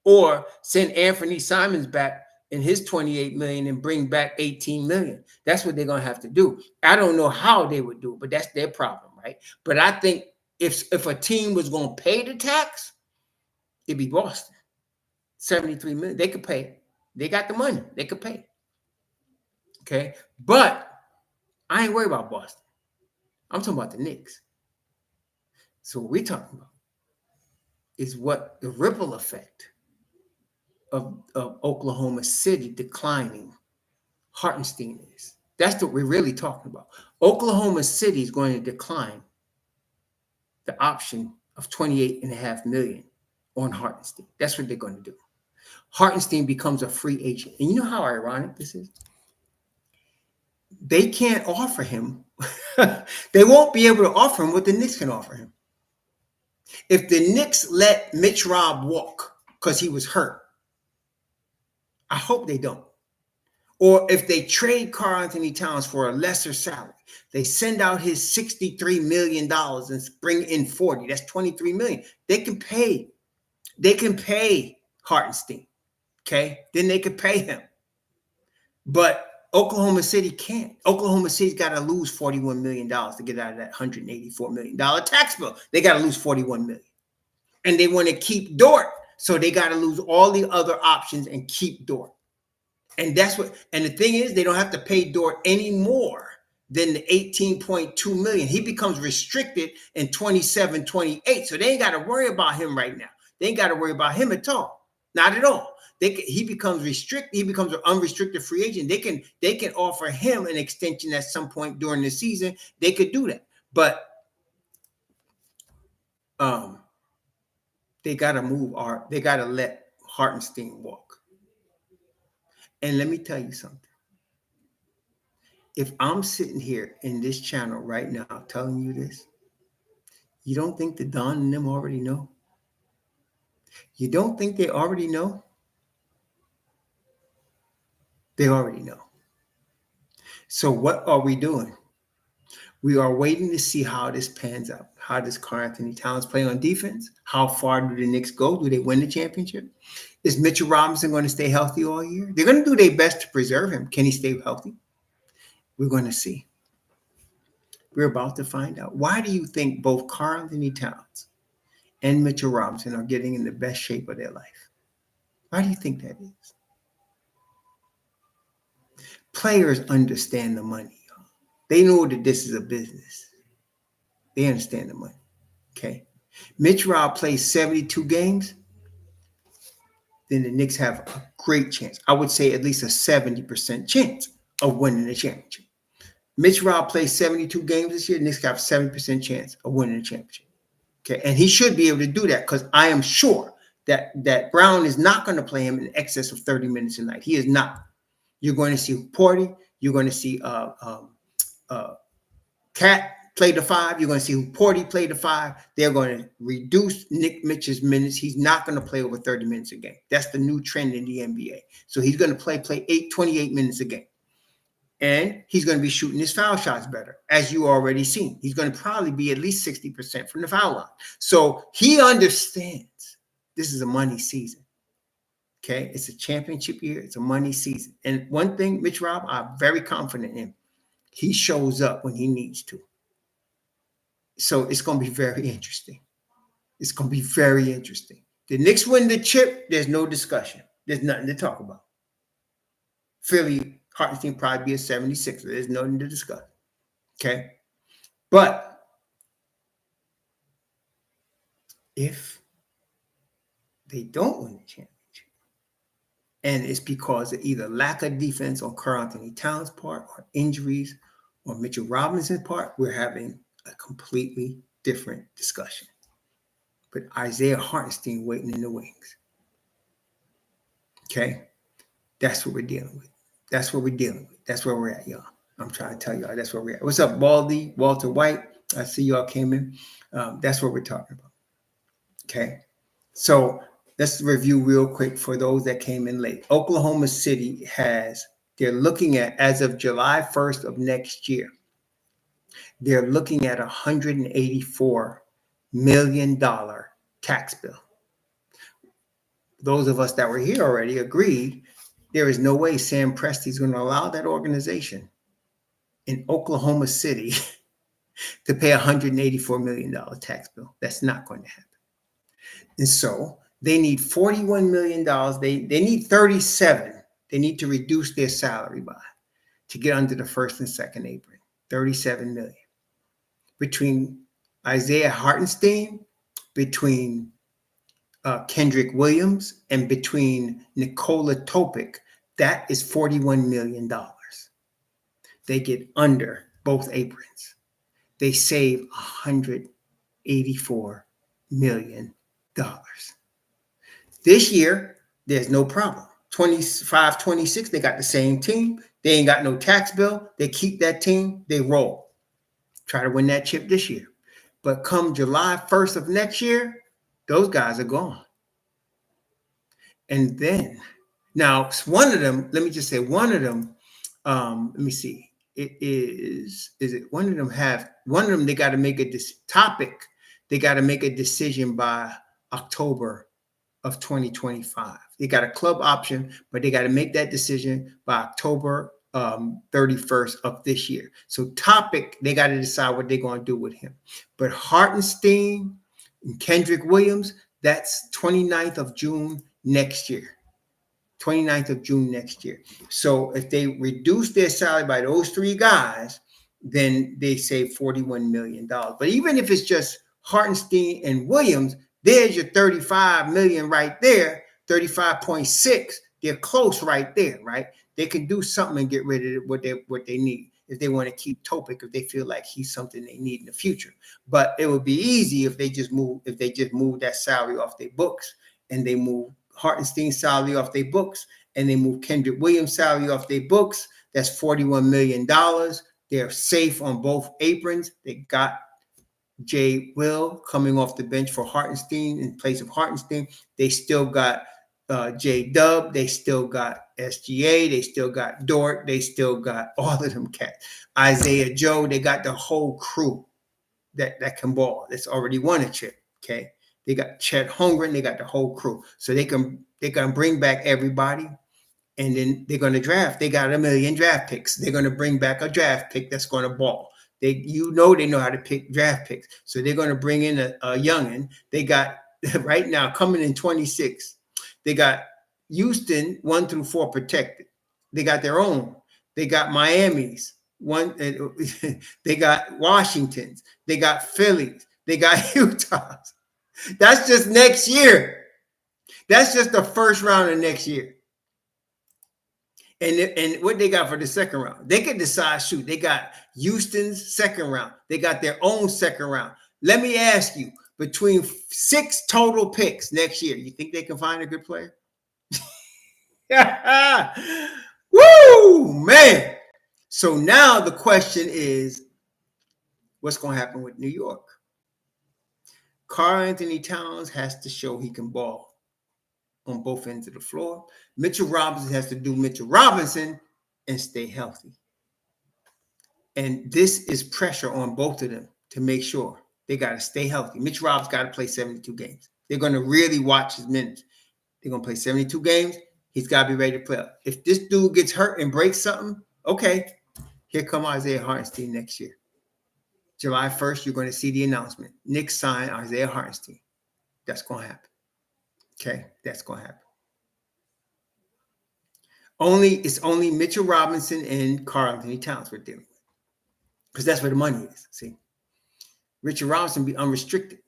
or send Anthony Simons back in his $28 million and bring back $18 million. That's what they're gonna have to do. I don't know how they would do it, but that's their problem, right? But I think if a team was gonna pay the tax, it'd be Boston. $73 million. They could pay. They got the money. They could pay. Okay, but I ain't worried about Boston. I'm talking about the Knicks. So what we're talking about is what the ripple effect of Oklahoma City declining Hartenstein is. That's what we're really talking about. Oklahoma City is going to decline the option of $28.5 million on Hartenstein. That's what they're going to do. Hartenstein becomes a free agent. And you know how ironic this is? They can't offer him. They won't be able to offer him what the Knicks can offer him. If the Knicks let Mitch Robb walk because he was hurt, I hope they don't. Or if they trade Karl-Anthony Towns for a lesser salary, they send out his $63 million and bring in 40. That's $23 million. They can pay Hartenstein. Okay? Then they could pay him. But Oklahoma City can't. Oklahoma City's got to lose $41 million to get out of that $184 million tax bill. They got to lose $41 million. And they want to keep Dort. So they got to lose all the other options and keep Dort. And that's what, and the thing is, they don't have to pay Dort any more than the $18.2 million. He becomes restricted in 27, 28. So they ain't got to worry about him right now. They ain't got to worry about him at all. Not at all. He becomes restricted. He becomes an unrestricted free agent. They can offer him an extension at some point during the season. They could do that. But they got to let Hartenstein walk. And let me tell you something. If I'm sitting here in this channel right now telling you this, You don't think the Don and them already know? You don't think they already know? They already know. So what are we doing? We are waiting to see how this pans out. How does Karl Anthony Towns play on defense? How far do the Knicks go? Do they win the championship? Is Mitchell Robinson going to stay healthy all year? They're going to do their best to preserve him. Can he stay healthy? We're going to see. We're about to find out. Why do you think both Karl Anthony Towns and Mitchell Robinson are getting in the best shape of their life? Why do you think that is? Players understand the money. They know that this is a business. They understand the money. Okay. Mitch Rob plays 72 games, then the Knicks have a great chance. I would say at least a 70% chance of winning the championship. Mitch Rob plays 72 games this year. The Knicks have a 70% chance of winning the championship. Okay. And he should be able to do that because I am sure that Brown is not going to play him in excess of 30 minutes a night. He is not. You're going to see Porty. You're going to see Cat play the 5. You're going to see Porty play the 5. They're going to reduce Nick Mitchell's minutes. He's not going to play over 30 minutes a game. That's the new trend in the NBA. So he's going to play 28 minutes a game. And he's going to be shooting his foul shots better, as you already seen. He's going to probably be at least 60% from the foul line. So he understands this is a money season. Okay, it's a championship year. It's a money season. And one thing, Mitch Rob, I'm very confident in. He shows up when he needs to. So it's going to be very interesting. It's going to be very interesting. The Knicks win the chip, there's no discussion. There's nothing to talk about. Philly, Hartenstein probably be a 76. There's nothing to discuss. Okay? But if they don't win the championship, and it's because of either lack of defense on Karl Anthony Towns' part or injuries on Mitchell Robinson's part, we're having a completely different discussion. But Isaiah Hartenstein waiting in the wings. Okay? That's what we're dealing with. That's what we're dealing with. That's where we're at, y'all. I'm trying to tell y'all that's where we're at. What's up, Baldy, Walter White? I see y'all came in. That's what we're talking about. Okay? So let's review real quick for those that came in late. Oklahoma City they're looking at, as of July 1st of next year, they're looking at a $184 million tax bill. Those of us that were here already agreed there is no way Sam Presti's going to allow that organization in Oklahoma City to pay a $184 million tax bill. That's not going to happen. And so they need $41 million. They need 37. They need to reduce their salary by to get under the first and second apron. 37 million. Between Isaiah Hartenstein, between Kendrick Williams, and between Nikola Topic, that is $41 million. They get under both aprons. They save $184 million. This year, there's no problem. 25, 26, they got the same team. They ain't got no tax bill. They keep that team. They roll. Try to win that chip this year. But come July 1st of next year, those guys are gone. And then, now one of them, let me just say one of them, let me see. It is it one of them, they got to make they got to make a decision by October of 2025. They got a club option, but they got to make that decision by October 31st of this year. So Topic, they got to decide what they're going to do with him. But Hartenstein and Kendrick Williams, that's 29th of June next year. 29th of June next year. So if they reduce their salary by those three guys, then they save $41 million. But even if it's just Hartenstein and Williams, there's your 35 million right there, 35.6. They're close right there, right? They can do something and get rid of what they need if they want to keep Topic, if they feel like he's something they need in the future. But it would be easy if they just move that salary off their books, and they move Hartenstein's salary off their books, and they move Kendrick Williams' salary off their books. That's $41 million. They're safe on both aprons. They got Jay Will coming off the bench for Hartenstein in place of Hartenstein. They still got J Dub. They still got SGA. They still got Dort. They still got all of them cats. Isaiah Joe. They got the whole crew that can ball. That's already won a chip. Okay. They got Chet Holmgren. They got the whole crew. So they can bring back everybody. And then they're going to draft. They got 1 million draft picks. They're going to bring back a draft pick that's going to ball. They know how to pick draft picks. So they're going to bring in a youngin. They got right now coming in 26. They got Houston 1 through 4 protected. They got their own. They got Miami's one. They got Washington's. They got Philly's. They got Utah's. That's just next year. That's just the first round of next year. And what they got for the second round? They could decide, shoot, they got Houston's second round. They got their own second round. Let me ask you, between 6 total picks next year, you think they can find a good player? Woo, man. So now the question is, what's going to happen with New York? Karl-Anthony Towns has to show he can ball on both ends of the floor. Mitchell Robinson has to do Mitchell Robinson and stay healthy. And this is pressure on both of them to make sure they got to stay healthy. Mitchell Robinson's got to play 72 games. They're going to really watch his minutes. They're going to play 72 games. He's got to be ready to play. If this dude gets hurt and breaks something, okay, here come Isaiah Hartenstein next year. July 1st, you're going to see the announcement. Knicks sign Isaiah Hartenstein. That's going to happen. Okay, that's going to happen. It's only Mitchell Robinson and Karl-Anthony Towns we're dealing with, because that's where the money is. See, Richard Robinson be unrestricted.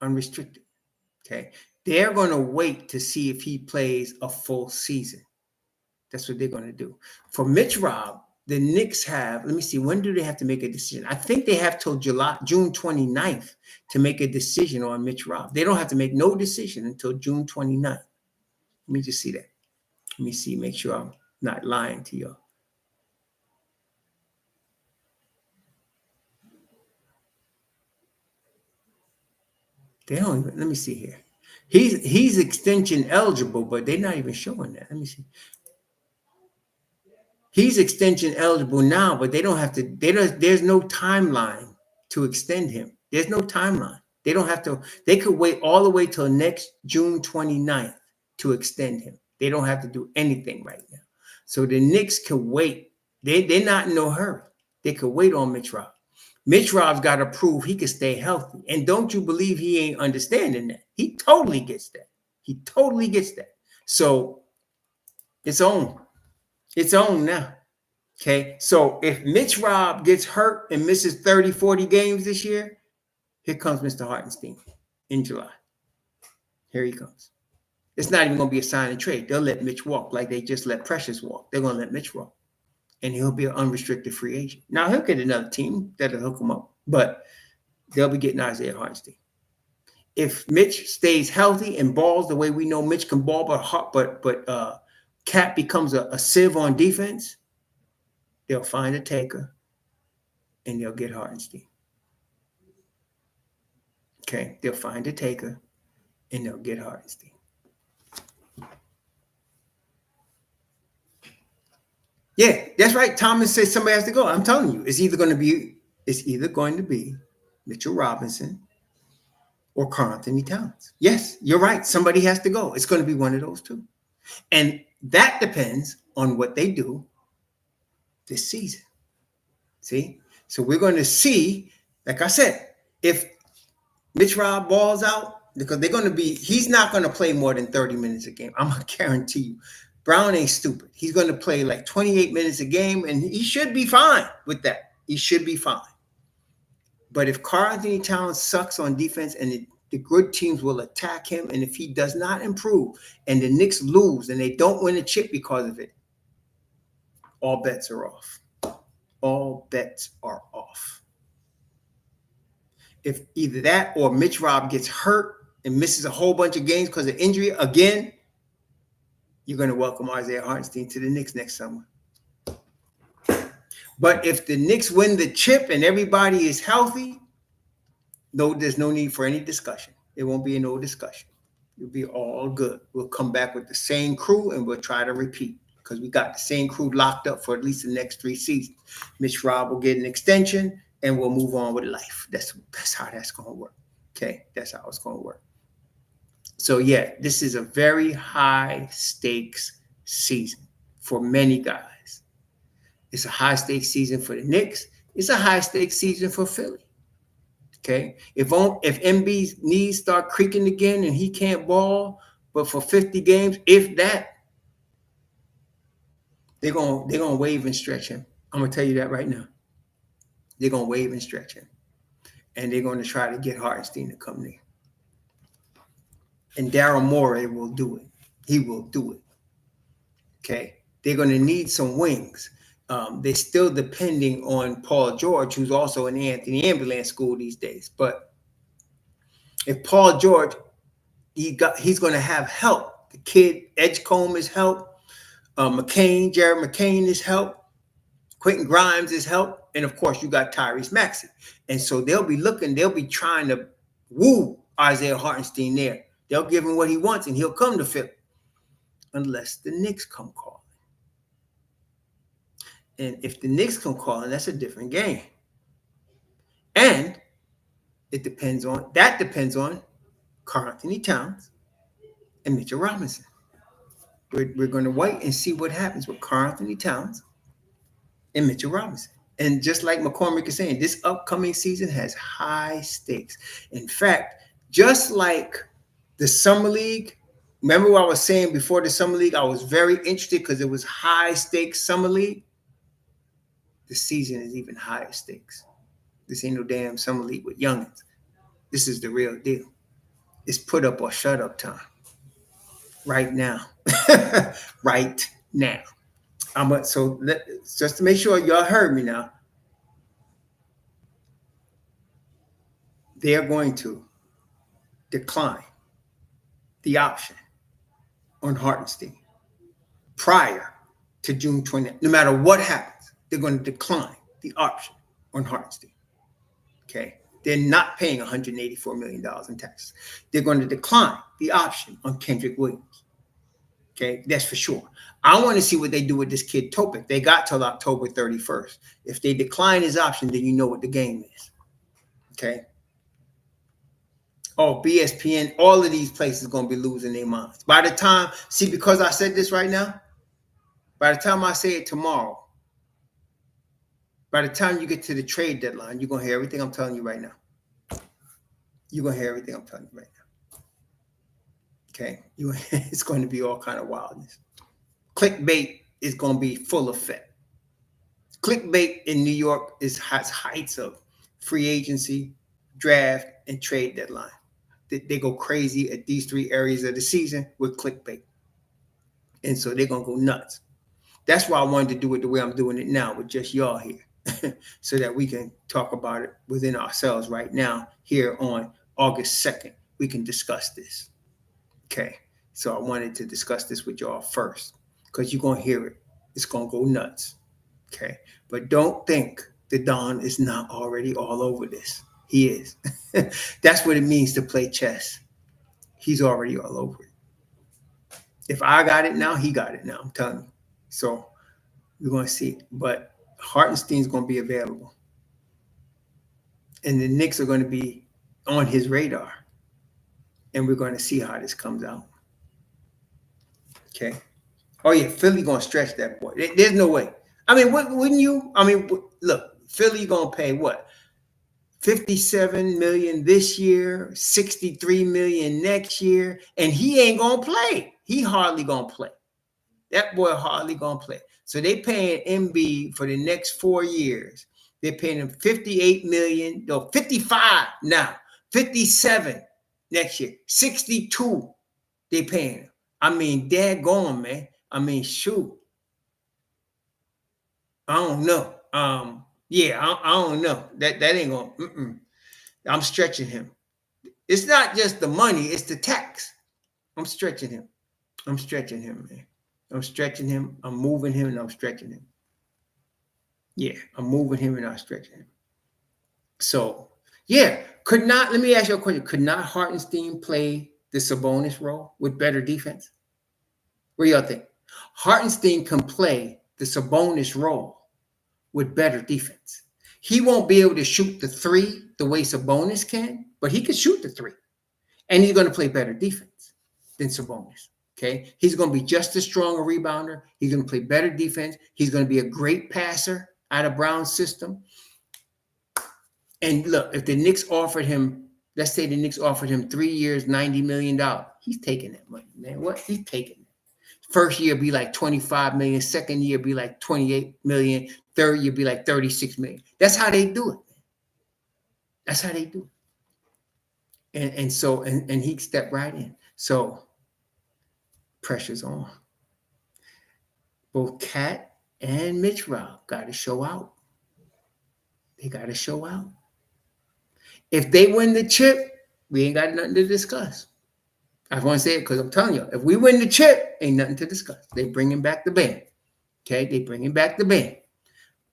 Okay, they're going to wait to see if he plays a full season. That's what they're going to do. For Mitch Rob, the Knicks have, let me see, when do they have to make a decision? I think they have till June 29th to make a decision on Mitch Rob. They don't have to make no decision until June 29th. Let me just see that. Let me see, make sure I'm not lying to you. They don't even, let me see here. He's extension eligible, but they're not even showing that. Let me see. He's extension eligible now, but they don't have to, there's no timeline to extend him. There's no timeline. They don't have to, they could wait all the way till next June 29th to extend him. They don't have to do anything right now. So the Knicks could wait. They're not in no hurry. They could wait on Mitch Rob. Mitch Rob's got to prove he can stay healthy. And don't you believe he ain't understanding that? He totally gets that. He totally gets that. So it's on. It's on now. Okay. So if Mitch Rob gets hurt and misses 30, 40 games this year, here comes Mr. Hartenstein in July. Here he comes. It's not even going to be a sign and trade. They'll let Mitch walk like they just let Precious walk. They're going to let Mitch walk. And he'll be an unrestricted free agent. Now, he'll get another team that'll hook him up. But they'll be getting Isaiah Hartenstein. If Mitch stays healthy and balls the way we know Mitch can ball, but Cat becomes a sieve on defense, they'll find a taker and they'll get Hartenstein. Okay, they'll find a taker and they'll get Hartenstein. Yeah, that's right. Thomas says somebody has to go. I'm telling you, it's either going to be Mitchell Robinson or Karl-Anthony Towns. Yes, you're right. Somebody has to go. It's going to be one of those two. And that depends on what they do this season. See? So we're going to see, like I said, if Mitch Rob balls out, because he's not going to play more than 30 minutes a game. I'm going to guarantee you. Brown ain't stupid. He's going to play like 28 minutes a game, and he should be fine with that. He should be fine. But if Karl-Anthony Towns sucks on defense and the good teams will attack him, and if he does not improve and the Knicks lose and they don't win a chip because of it, all bets are off. All bets are off. If either that or Mitch Rob gets hurt and misses a whole bunch of games because of injury again, you're going to welcome Isaiah Hartenstein to the Knicks next summer. But if the Knicks win the chip and everybody is healthy, No, there's no need for any discussion. There won't be no discussion. You'll be all good. We'll come back with the same crew and we'll try to repeat because we got the same crew locked up for at least the next 3 seasons. Mitch Rob will get an extension and we'll move on with life. That's how that's going to work. Okay, that's how it's going to work. So yeah, this is a very high stakes season for many guys. It's a high stakes season for the Knicks. It's a high stakes season for Philly. Okay, if MB's knees start creaking again and he can't ball, but for 50 games, if that, they're gonna waive and stretch him. I'm gonna tell you that right now. They're gonna waive and stretch him, and they're gonna try to get Hartenstein to come there. And Daryl Morey will do it. He will do it. Okay, they're gonna need some wings. They're still depending on Paul George, who's also in the Anthony Ambulance School these days. But if Paul George, he's going to have help. The kid Edgecombe is help. Jared McCain is help. Quentin Grimes is help. And of course, you got Tyrese Maxey. And so they'll be trying to woo Isaiah Hartenstein there. They'll give him what he wants and he'll come to Philly. Unless the Knicks come calling. And if the Knicks come calling, that's a different game. And that depends on Karl-Anthony Towns and Mitchell Robinson. We're going to wait and see what happens with Karl-Anthony Towns and Mitchell Robinson. And just like McCormick is saying, this upcoming season has high stakes. In fact, just like the Summer League, remember what I was saying before the Summer League? I was very interested because it was high stakes Summer League. The season is even higher stakes. This ain't no damn Summer League with youngins. This is the real deal. It's put up or shut up time. Right now. Right now. Just to make sure y'all heard me now. They're going to decline the option on Hartenstein prior to June 20th. No matter what happens, they're going to decline the option on Hartenstein. Okay? They're not paying $184 million in taxes. They're going to decline the option on Kendrick Williams. Okay? That's for sure. I want to see what they do with this kid Topic. They got till October 31st. If they decline his option, then you know what the game is. Okay? Oh, BSPN, all of these places are going to be losing their minds. By the time, because I said this right now, by the time I say it tomorrow, by the time you get to the trade deadline, you're going to hear everything I'm telling you right now. You're going to hear everything I'm telling you right now. Okay? It's going to be all kind of wildness. Clickbait is going to be full effect. Clickbait in New York has heights of free agency, draft, and trade deadline. They go crazy at these 3 areas of the season with clickbait. And so they're going to go nuts. That's why I wanted to do it the way I'm doing it now with just y'all here. So that we can talk about it within ourselves right now here on August 2nd. We can discuss this. Okay. So I wanted to discuss this with y'all first because you're going to hear it. It's going to go nuts. Okay. But don't think that Don is not already all over this. He is. That's what it means to play chess. He's already all over it. If I got it now, he got it now. I'm telling you. So we're going to see it. But Hartenstein's going to be available. And the Knicks are going to be on his radar. And we're going to see how this comes out. Okay. Oh, yeah. Philly going to stretch that boy. There's no way. I mean, wouldn't you? I mean, look, Philly going to pay what? $57 million this year, $63 million next year. And he ain't going to play. He hardly going to play. That boy hardly going to play. So they paying MB for the next 4 years. They're paying him $58 million. No, 55 now. 57 next year. 62 they paying him. I mean, daggone, man. I mean, shoot. I don't know. I don't know. That ain't going. I'm stretching him. It's not just the money. It's the tax. I'm stretching him. I'm stretching him, man. I'm stretching him. I'm moving him, and I'm stretching him. Yeah, I'm moving him, and I'm stretching him. So, yeah, Let me ask you a question. Could not Hartenstein play the Sabonis role with better defense? What do y'all think? Hartenstein can play the Sabonis role with better defense. He won't be able to shoot the three the way Sabonis can, but he can shoot the three. And he's going to play better defense than Sabonis. Okay. He's going to be just as strong a rebounder. He's going to play better defense. He's going to be a great passer out of Brown's system. And look, if the Knicks offered him, let's say the Knicks offered him 3 years, $90 million, he's taking that money, man. What? He's taking it. First year be like 25 million, second year be like 28 million, third year be like 36 million. That's how they do it. That's how they do it. And so he stepped right in. So pressure's on. Both Cat and Mitch Rob got to show out. They got to show out. If they win the chip, we ain't got nothing to discuss. I want to say it because I'm telling you, if we win the chip, ain't nothing to discuss. They bringing back the band. Okay, they bringing back the band.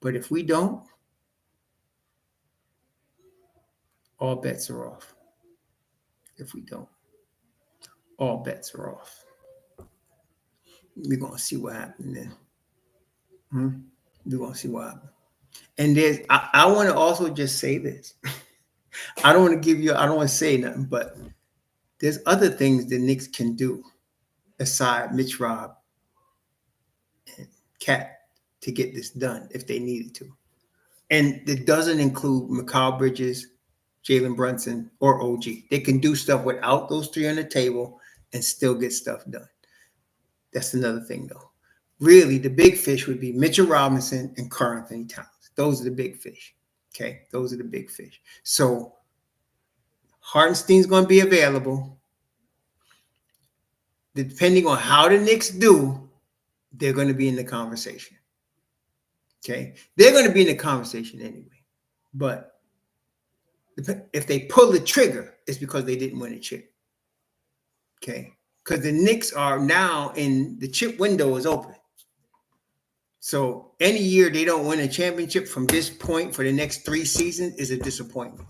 But if we don't, all bets are off. If we don't, all bets are off. We're going to see what happens then. We're going to see what happens. And I want to also just say this. I don't want to say nothing, but there's other things the Knicks can do aside Mitch Rob and Cat to get this done if they needed to. And it doesn't include Mikal Bridges, Jalen Brunson, or OG. They can do stuff without those three on the table and still get stuff done. That's another thing, though. Really, the big fish would be Mitchell Robinson and Karl-Anthony Towns. Those are the big fish. Okay, those are the big fish. So Hartenstein's going to be available. Depending on how the Knicks do, they're going to be in the conversation. Okay, they're going to be in the conversation anyway. But if they pull the trigger, it's because they didn't win a chip. Okay, because the Knicks are now in the chip window is open. So any year they don't win a championship from this point for the next 3 seasons is a disappointment.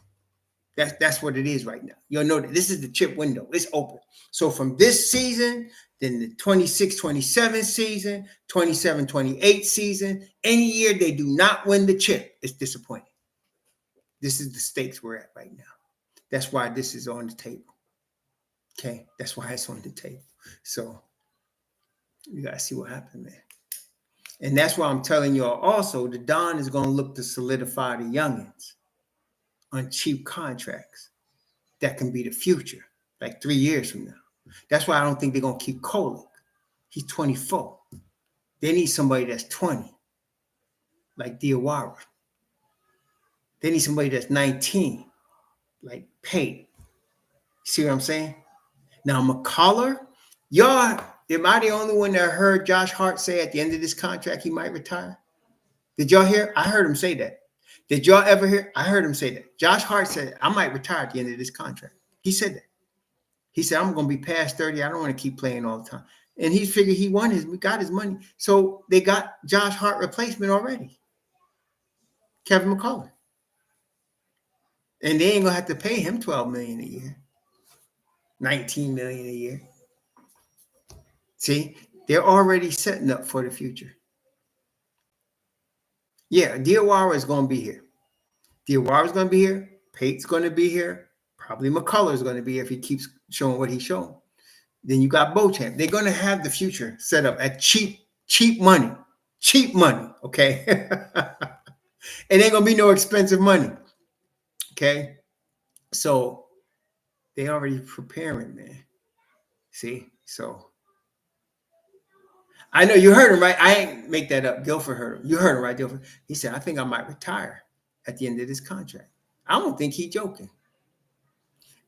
That's what it is right now. You'll know that this is the chip window. It's open. So from this season, then the 26-27 season, 27-28 season, any year they do not win the chip, it's disappointing. This is the stakes we're at right now. That's why this is on the table. Okay? That's why it's on the table. So you got to see what happens, man. And that's why I'm telling you all also, the Don is going to look to solidify the youngins on cheap contracts that can be the future, like 3 years from now. That's why I don't think they're going to keep Kolek. He's 24. They need somebody that's 20, like Diawara. They need somebody that's 19, like Pate. See what I'm saying? Now, McCullough, y'all, am I the only one that heard Josh Hart say at the end of this contract he might retire? Did y'all hear? I heard him say that. Did y'all ever hear? I heard him say that. Josh Hart said, I might retire at the end of this contract. He said that. He said, I'm going to be past 30. I don't want to keep playing all the time. And he figured we got his money. So they got Josh Hart replacement already. Kevin McCullough. And they ain't going to have to pay him $12 million a year. $19 million a year. See, they're already setting up for the future. Yeah, Diawara is going to be here. Diawara is going to be here. Pate's going to be here. Probably McCullough is going to be here if he keeps showing what he's showing. Then you got Beauchamp. They're going to have the future set up at cheap money. Cheap money, okay? It ain't going to be no expensive money, okay? So they already preparing, man. See? So I know you heard him, right? I ain't make that up. Guilford heard him. You heard him, right, Guilford? He said, I think I might retire at the end of this contract. I don't think he's joking.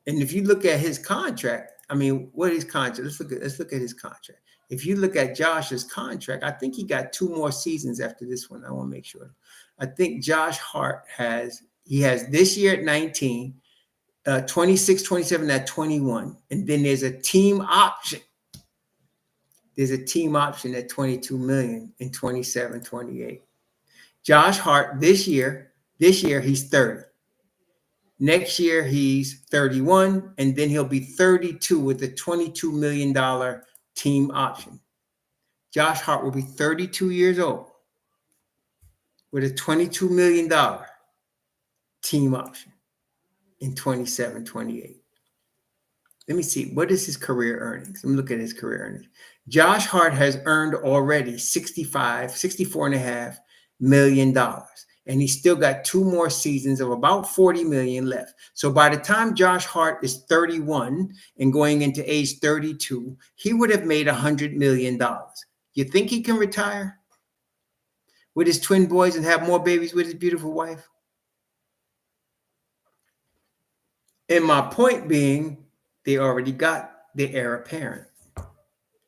And if you look at his contract, I mean, what is contract? Let's look at his contract. If you look at Josh's contract, I think he got 2 more seasons after this one. I want to make sure. I think Josh Hart has this year at 19, 26, 27 at 21. And then there's a team option. There's a team option at 22 million in 27, 28. Josh Hart this year he's 30. Next year, he's 31, and then he'll be 32 with a $22 million team option. Josh Hart will be 32 years old with a $22 million team option in 27, 28. Let me see. What is his career earnings? Let me look at his career earnings. Josh Hart has earned already $64.5 million. And he's still got 2 more seasons of about $40 million left. So by the time Josh Hart is 31 and going into age 32, he would have made $100 million. You think he can retire with his twin boys and have more babies with his beautiful wife? And my point being, they already got the heir apparent.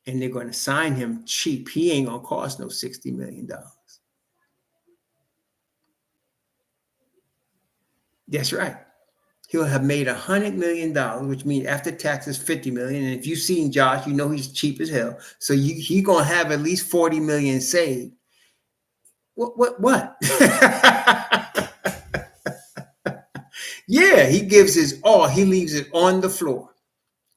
And they're going to sign him cheap. He ain't going to cost no $60 million. That's right. He'll have made $100 million, which means after taxes, $50 million. And if you've seen Josh, you know he's cheap as hell. So he's going to have at least $40 million saved. What? Yeah, he gives his all. He leaves it on the floor.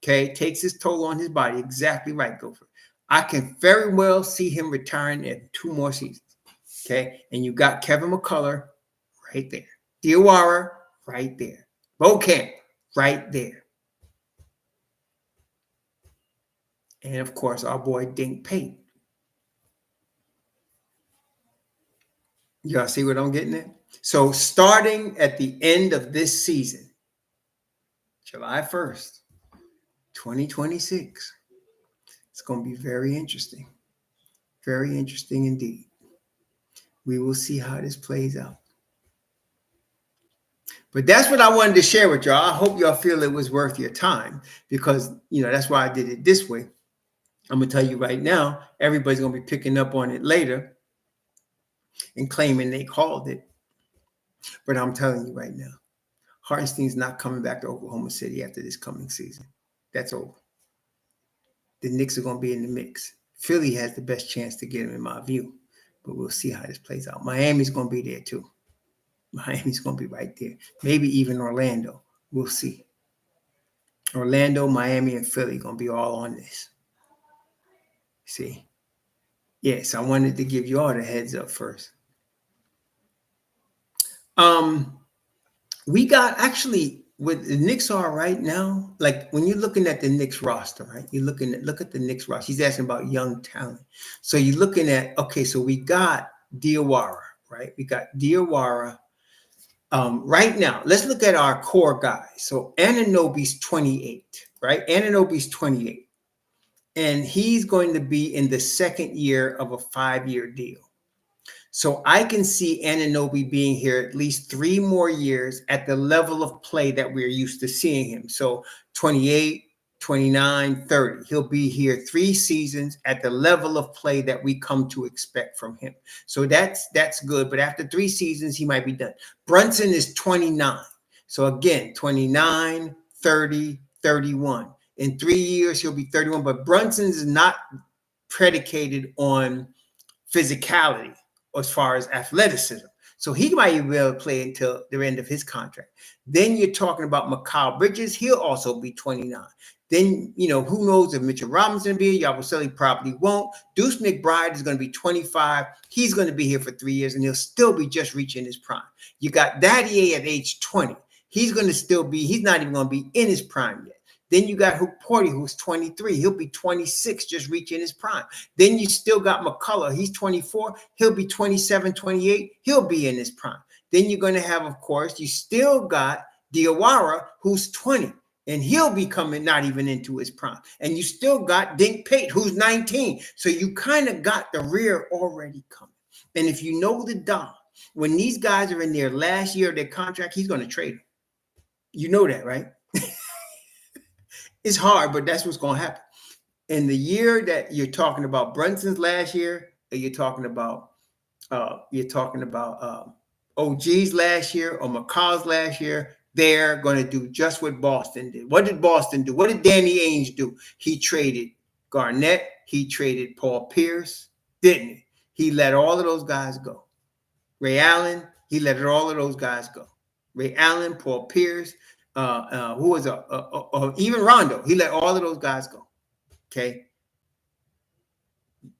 Okay, takes his toll on his body. Exactly right, Gopher. I can very well see him retiring in 2 more seasons. Okay, and you got Kevin McCullough right there. Diawara right there. Camp right there. And of course, our boy Dink Pate. Y'all see what I'm getting at? So starting at the end of this season, July 1st, 2026, it's going to be very interesting. Very interesting indeed. We will see how this plays out. But that's what I wanted to share with y'all. I hope y'all feel it was worth your time because, that's why I did it this way. I'm going to tell you right now, everybody's going to be picking up on it later and claiming they called it. But I'm telling you right now, Hartenstein's not coming back to Oklahoma City after this coming season. That's over. The Knicks are going to be in the mix. Philly has the best chance to get him in my view, but we'll see how this plays out. Miami's going to be there too. Miami's going to be right there. Maybe even Orlando. We'll see. Orlando, Miami, and Philly going to be all on this. See? Yes, I wanted to give you all the heads up first. We got actually what the Knicks are right now. Like when you're looking at the Knicks roster, right? Look at the Knicks roster. He's asking about young talent. So you're looking at, okay, so we got Diawara, right? We got Diawara. Right now, let's look at our core guys. So Anunoby's 28, right? Anunoby's 28. And he's going to be in the second year of a 5-year deal. So I can see Anunoby being here at least 3 more years at the level of play that we're used to seeing him. So 28, 29, 30. He'll be here 3 seasons at the level of play that we come to expect from him. So that's good. But after 3 seasons, he might be done. Brunson is 29. So again, 29, 30, 31. In 3 years, he'll be 31. But Brunson is not predicated on physicality as far as athleticism. So he might be able to play until the end of his contract. Then you're talking about Mikal Bridges. He'll also be 29. Then, who knows if Mitchell Robinson will be here. Yabusele probably won't. Deuce McBride is going to be 25. He's going to be here for 3 years, and he'll still be just reaching his prime. You got Daddy at age 20. He's going to still be, he's not even going to be in his prime yet. Then you got Hoop Porty, who's 23. He'll be 26, just reaching his prime. Then you still got McCullough. He's 24. He'll be 27, 28. He'll be in his prime. Then you're going to have, of course, you still got Diawara, who's 20. And he'll be coming not even into his prime. And you still got Dink Pate, who's 19. So you kind of got the rear already coming. And if you know the Dom, when these guys are in their last year of their contract, he's going to trade them. You know that, right? It's hard, but that's what's going to happen. In the year that you're talking about Brunson's last year, or you're talking about OG's last year or McCall's last year, they're going to do just what Boston did. What did Boston do? What did Danny Ainge do? He traded Garnett. He traded Paul Pierce, didn't he? He let all of those guys go. Ray Allen, he let all of those guys go. Ray Allen, Paul Pierce, who was even Rondo. He let all of those guys go. Okay.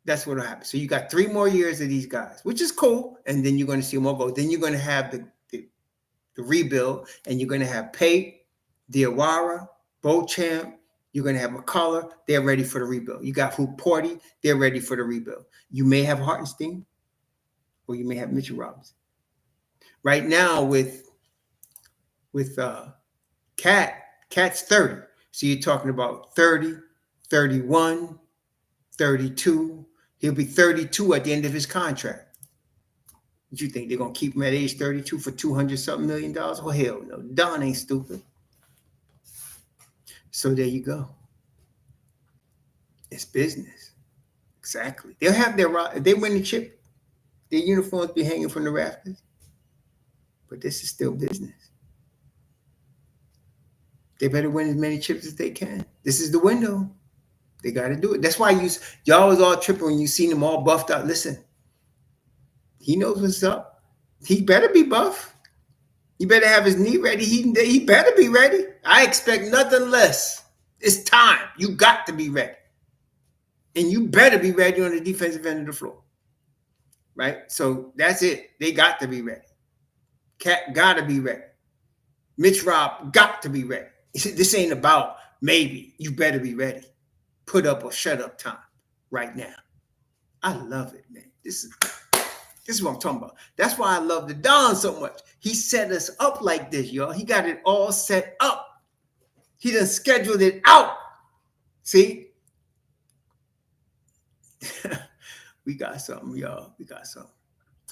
That's what'll happen. So you got 3 more years of these guys, which is cool. And then you're going to see more go. Then you're going to have the rebuild, and you're going to have Pate, Diawara, Beauchamp. You're going to have McCullough. They're ready for the rebuild. You got Porty. They're ready for the rebuild. You may have Hartenstein, or you may have Mitchell Robinson. Right now with Cat's 30. So you're talking about 30, 31, 32. He'll be 32 at the end of his contract. What you think, they're going to keep him at age 32 for $200-something million? Oh, hell no. Don ain't stupid. So there you go. It's business. Exactly. They'll have if they win the chip, their uniforms be hanging from the rafters. But this is still business. They better win as many chips as they can. This is the window. They got to do it. That's why y'all was all tripping when you seen them all buffed out. Listen, he knows what's up. He better be buff. He better have his knee ready. He better be ready. I expect nothing less. It's time. You got to be ready. And you better be ready on the defensive end of the floor. Right? So that's it. They got to be ready. Cat got to be ready. Mitch Rob got to be ready. This ain't about maybe. You better be ready. Put up or shut up time right now. I love it, man. This is what I'm talking about. That's why I love the Don so much. He set us up like this, y'all. He got it all set up. He done scheduled it out. See? We got something, y'all. We got something.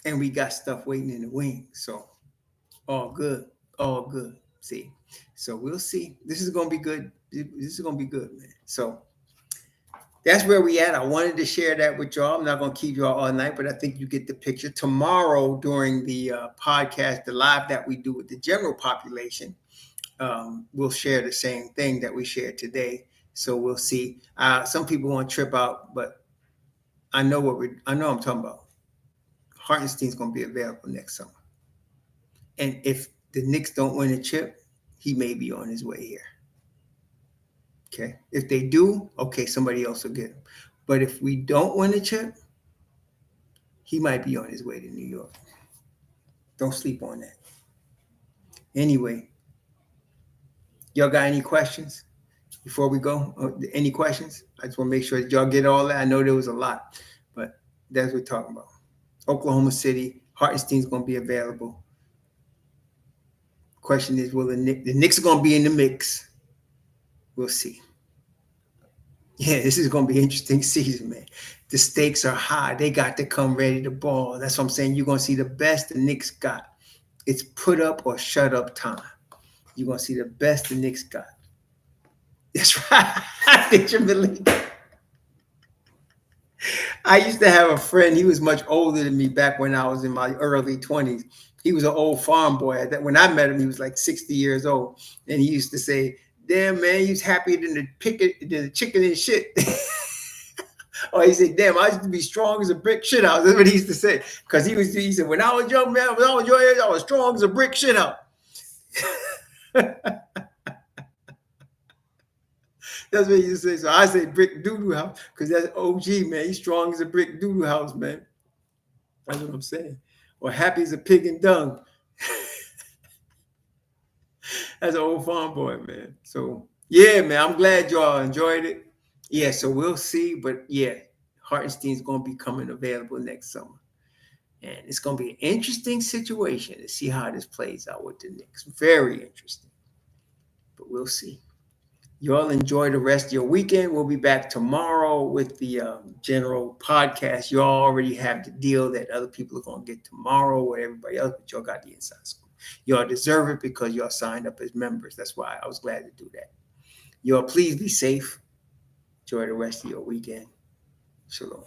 And we got stuff waiting in the wings. So all good. All good. See? So we'll see. This is going to be good. This is going to be good, man. So that's where we at. I wanted to share that with y'all. I'm not going to keep y'all all night, but I think you get the picture. Tomorrow during the podcast, the live that we do with the general population, we'll share the same thing that we shared today. So we'll see. Some people want to trip out, but I know I'm talking about. Hartenstein's going to be available next summer. And if the Knicks don't win a chip, he may be on his way here. Okay. If they do, okay, somebody else will get him. But if we don't win a chip, he might be on his way to New York. Don't sleep on that. Anyway, y'all got any questions before we go? Any questions? I just want to make sure that y'all get all that. I know there was a lot, but that's what we're talking about. Oklahoma City, Hartenstein's going to be available. Question is, will the Knicks are going to be in the mix? We'll see. Yeah, this is going to be an interesting season, man. The stakes are high. They got to come ready to ball. That's what I'm saying. You're going to see the best the Knicks got. It's put up or shut up time. You're going to see the best the Knicks got. That's right. Did you believe it? I used to have a friend. He was much older than me back when I was in my early 20s. He was an old farm boy. When I met him, he was like 60 years old. And he used to say, damn, man, he's happier than the chicken and shit. Or he said, damn, I used to be strong as a brick shit house. That's what he used to say. Because he said, when I was young, man, when I was your age, I was strong as a brick shit house. That's what he used to say. So I say brick doo-doo house because that's OG, man. He's strong as a brick doo-doo house, man. That's what I'm saying. Or happy as a pig in dung. That's an old farm boy, man. So, yeah, man, I'm glad y'all enjoyed it. Yeah, so we'll see. But, yeah, Hartenstein's going to be coming available next summer. And it's going to be an interesting situation to see how this plays out with the Knicks. Very interesting. But we'll see. You all enjoy the rest of your weekend. We'll be back tomorrow with the general podcast. You all already have the deal that other people are going to get tomorrow with everybody else, but y'all got the inside scoop. Y'all deserve it because y'all signed up as members. That's why I was glad to do that. Y'all please be safe. Enjoy the rest of your weekend. Shalom.